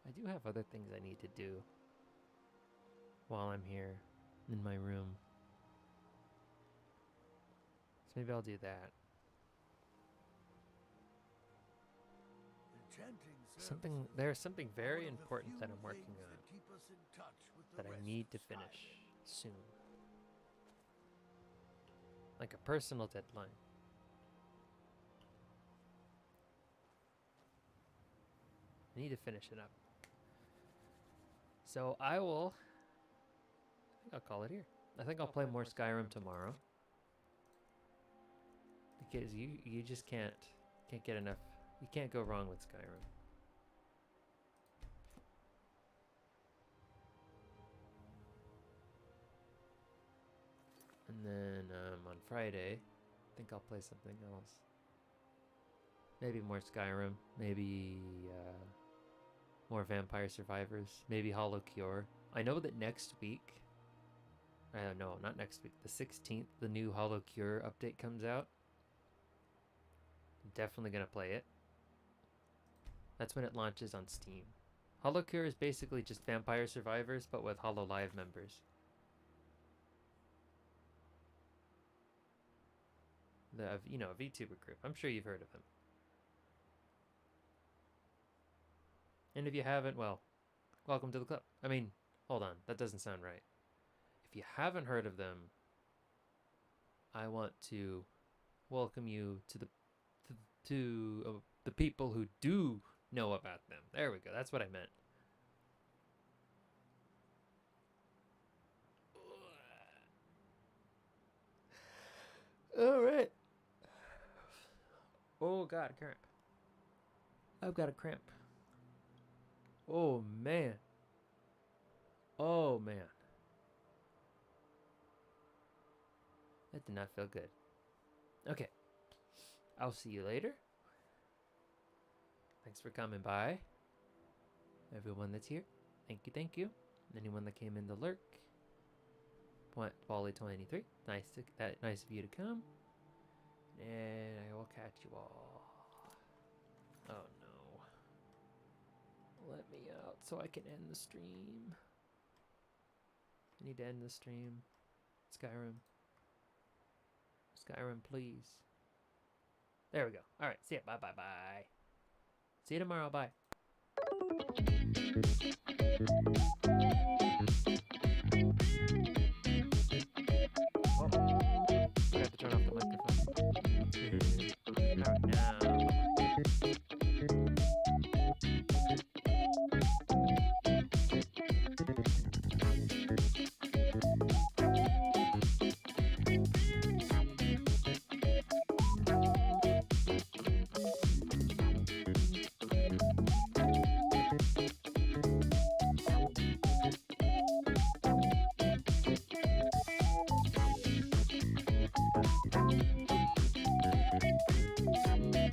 I do have other things I need to do while I'm here in my room. So maybe I'll do that. There's something very important that I'm working on that I need to finish soon. Like a personal deadline. I need to finish it up. So I think I'll call it here. I think I'll play more Skyrim tomorrow. Because you just can't get enough. You can't go wrong with Skyrim. And then on Friday, I think I'll play something else. Maybe more Skyrim. Maybe more Vampire Survivors. Maybe Hollow Cure. I know that next week... no, not next week. The 16th, the new Hollow Cure update comes out. I'm definitely going to play it. That's when it launches on Steam. Hollow Cure is basically just Vampire Survivors, but with Hollow Live members. The VTuber group. I'm sure you've heard of them. And if you haven't, well, welcome to the club. I mean, hold on, that doesn't sound right. If you haven't heard of them, I want to welcome you to the people who do know about them. There we go. That's what I meant. All right. Oh God, cramp. I've got a cramp. Oh man. Oh man. That did not feel good. Okay. I'll see you later. Thanks for coming by. Everyone that's here. Thank you, thank you. Anyone that came in to lurk. Wally23. Nice of you to come. And I will catch you all. Oh no. Let me out so I can end the stream. I need to end the stream. Skyrim. Skyrim, please. There we go. All right. See ya. Bye, bye, bye. See you tomorrow. Bye.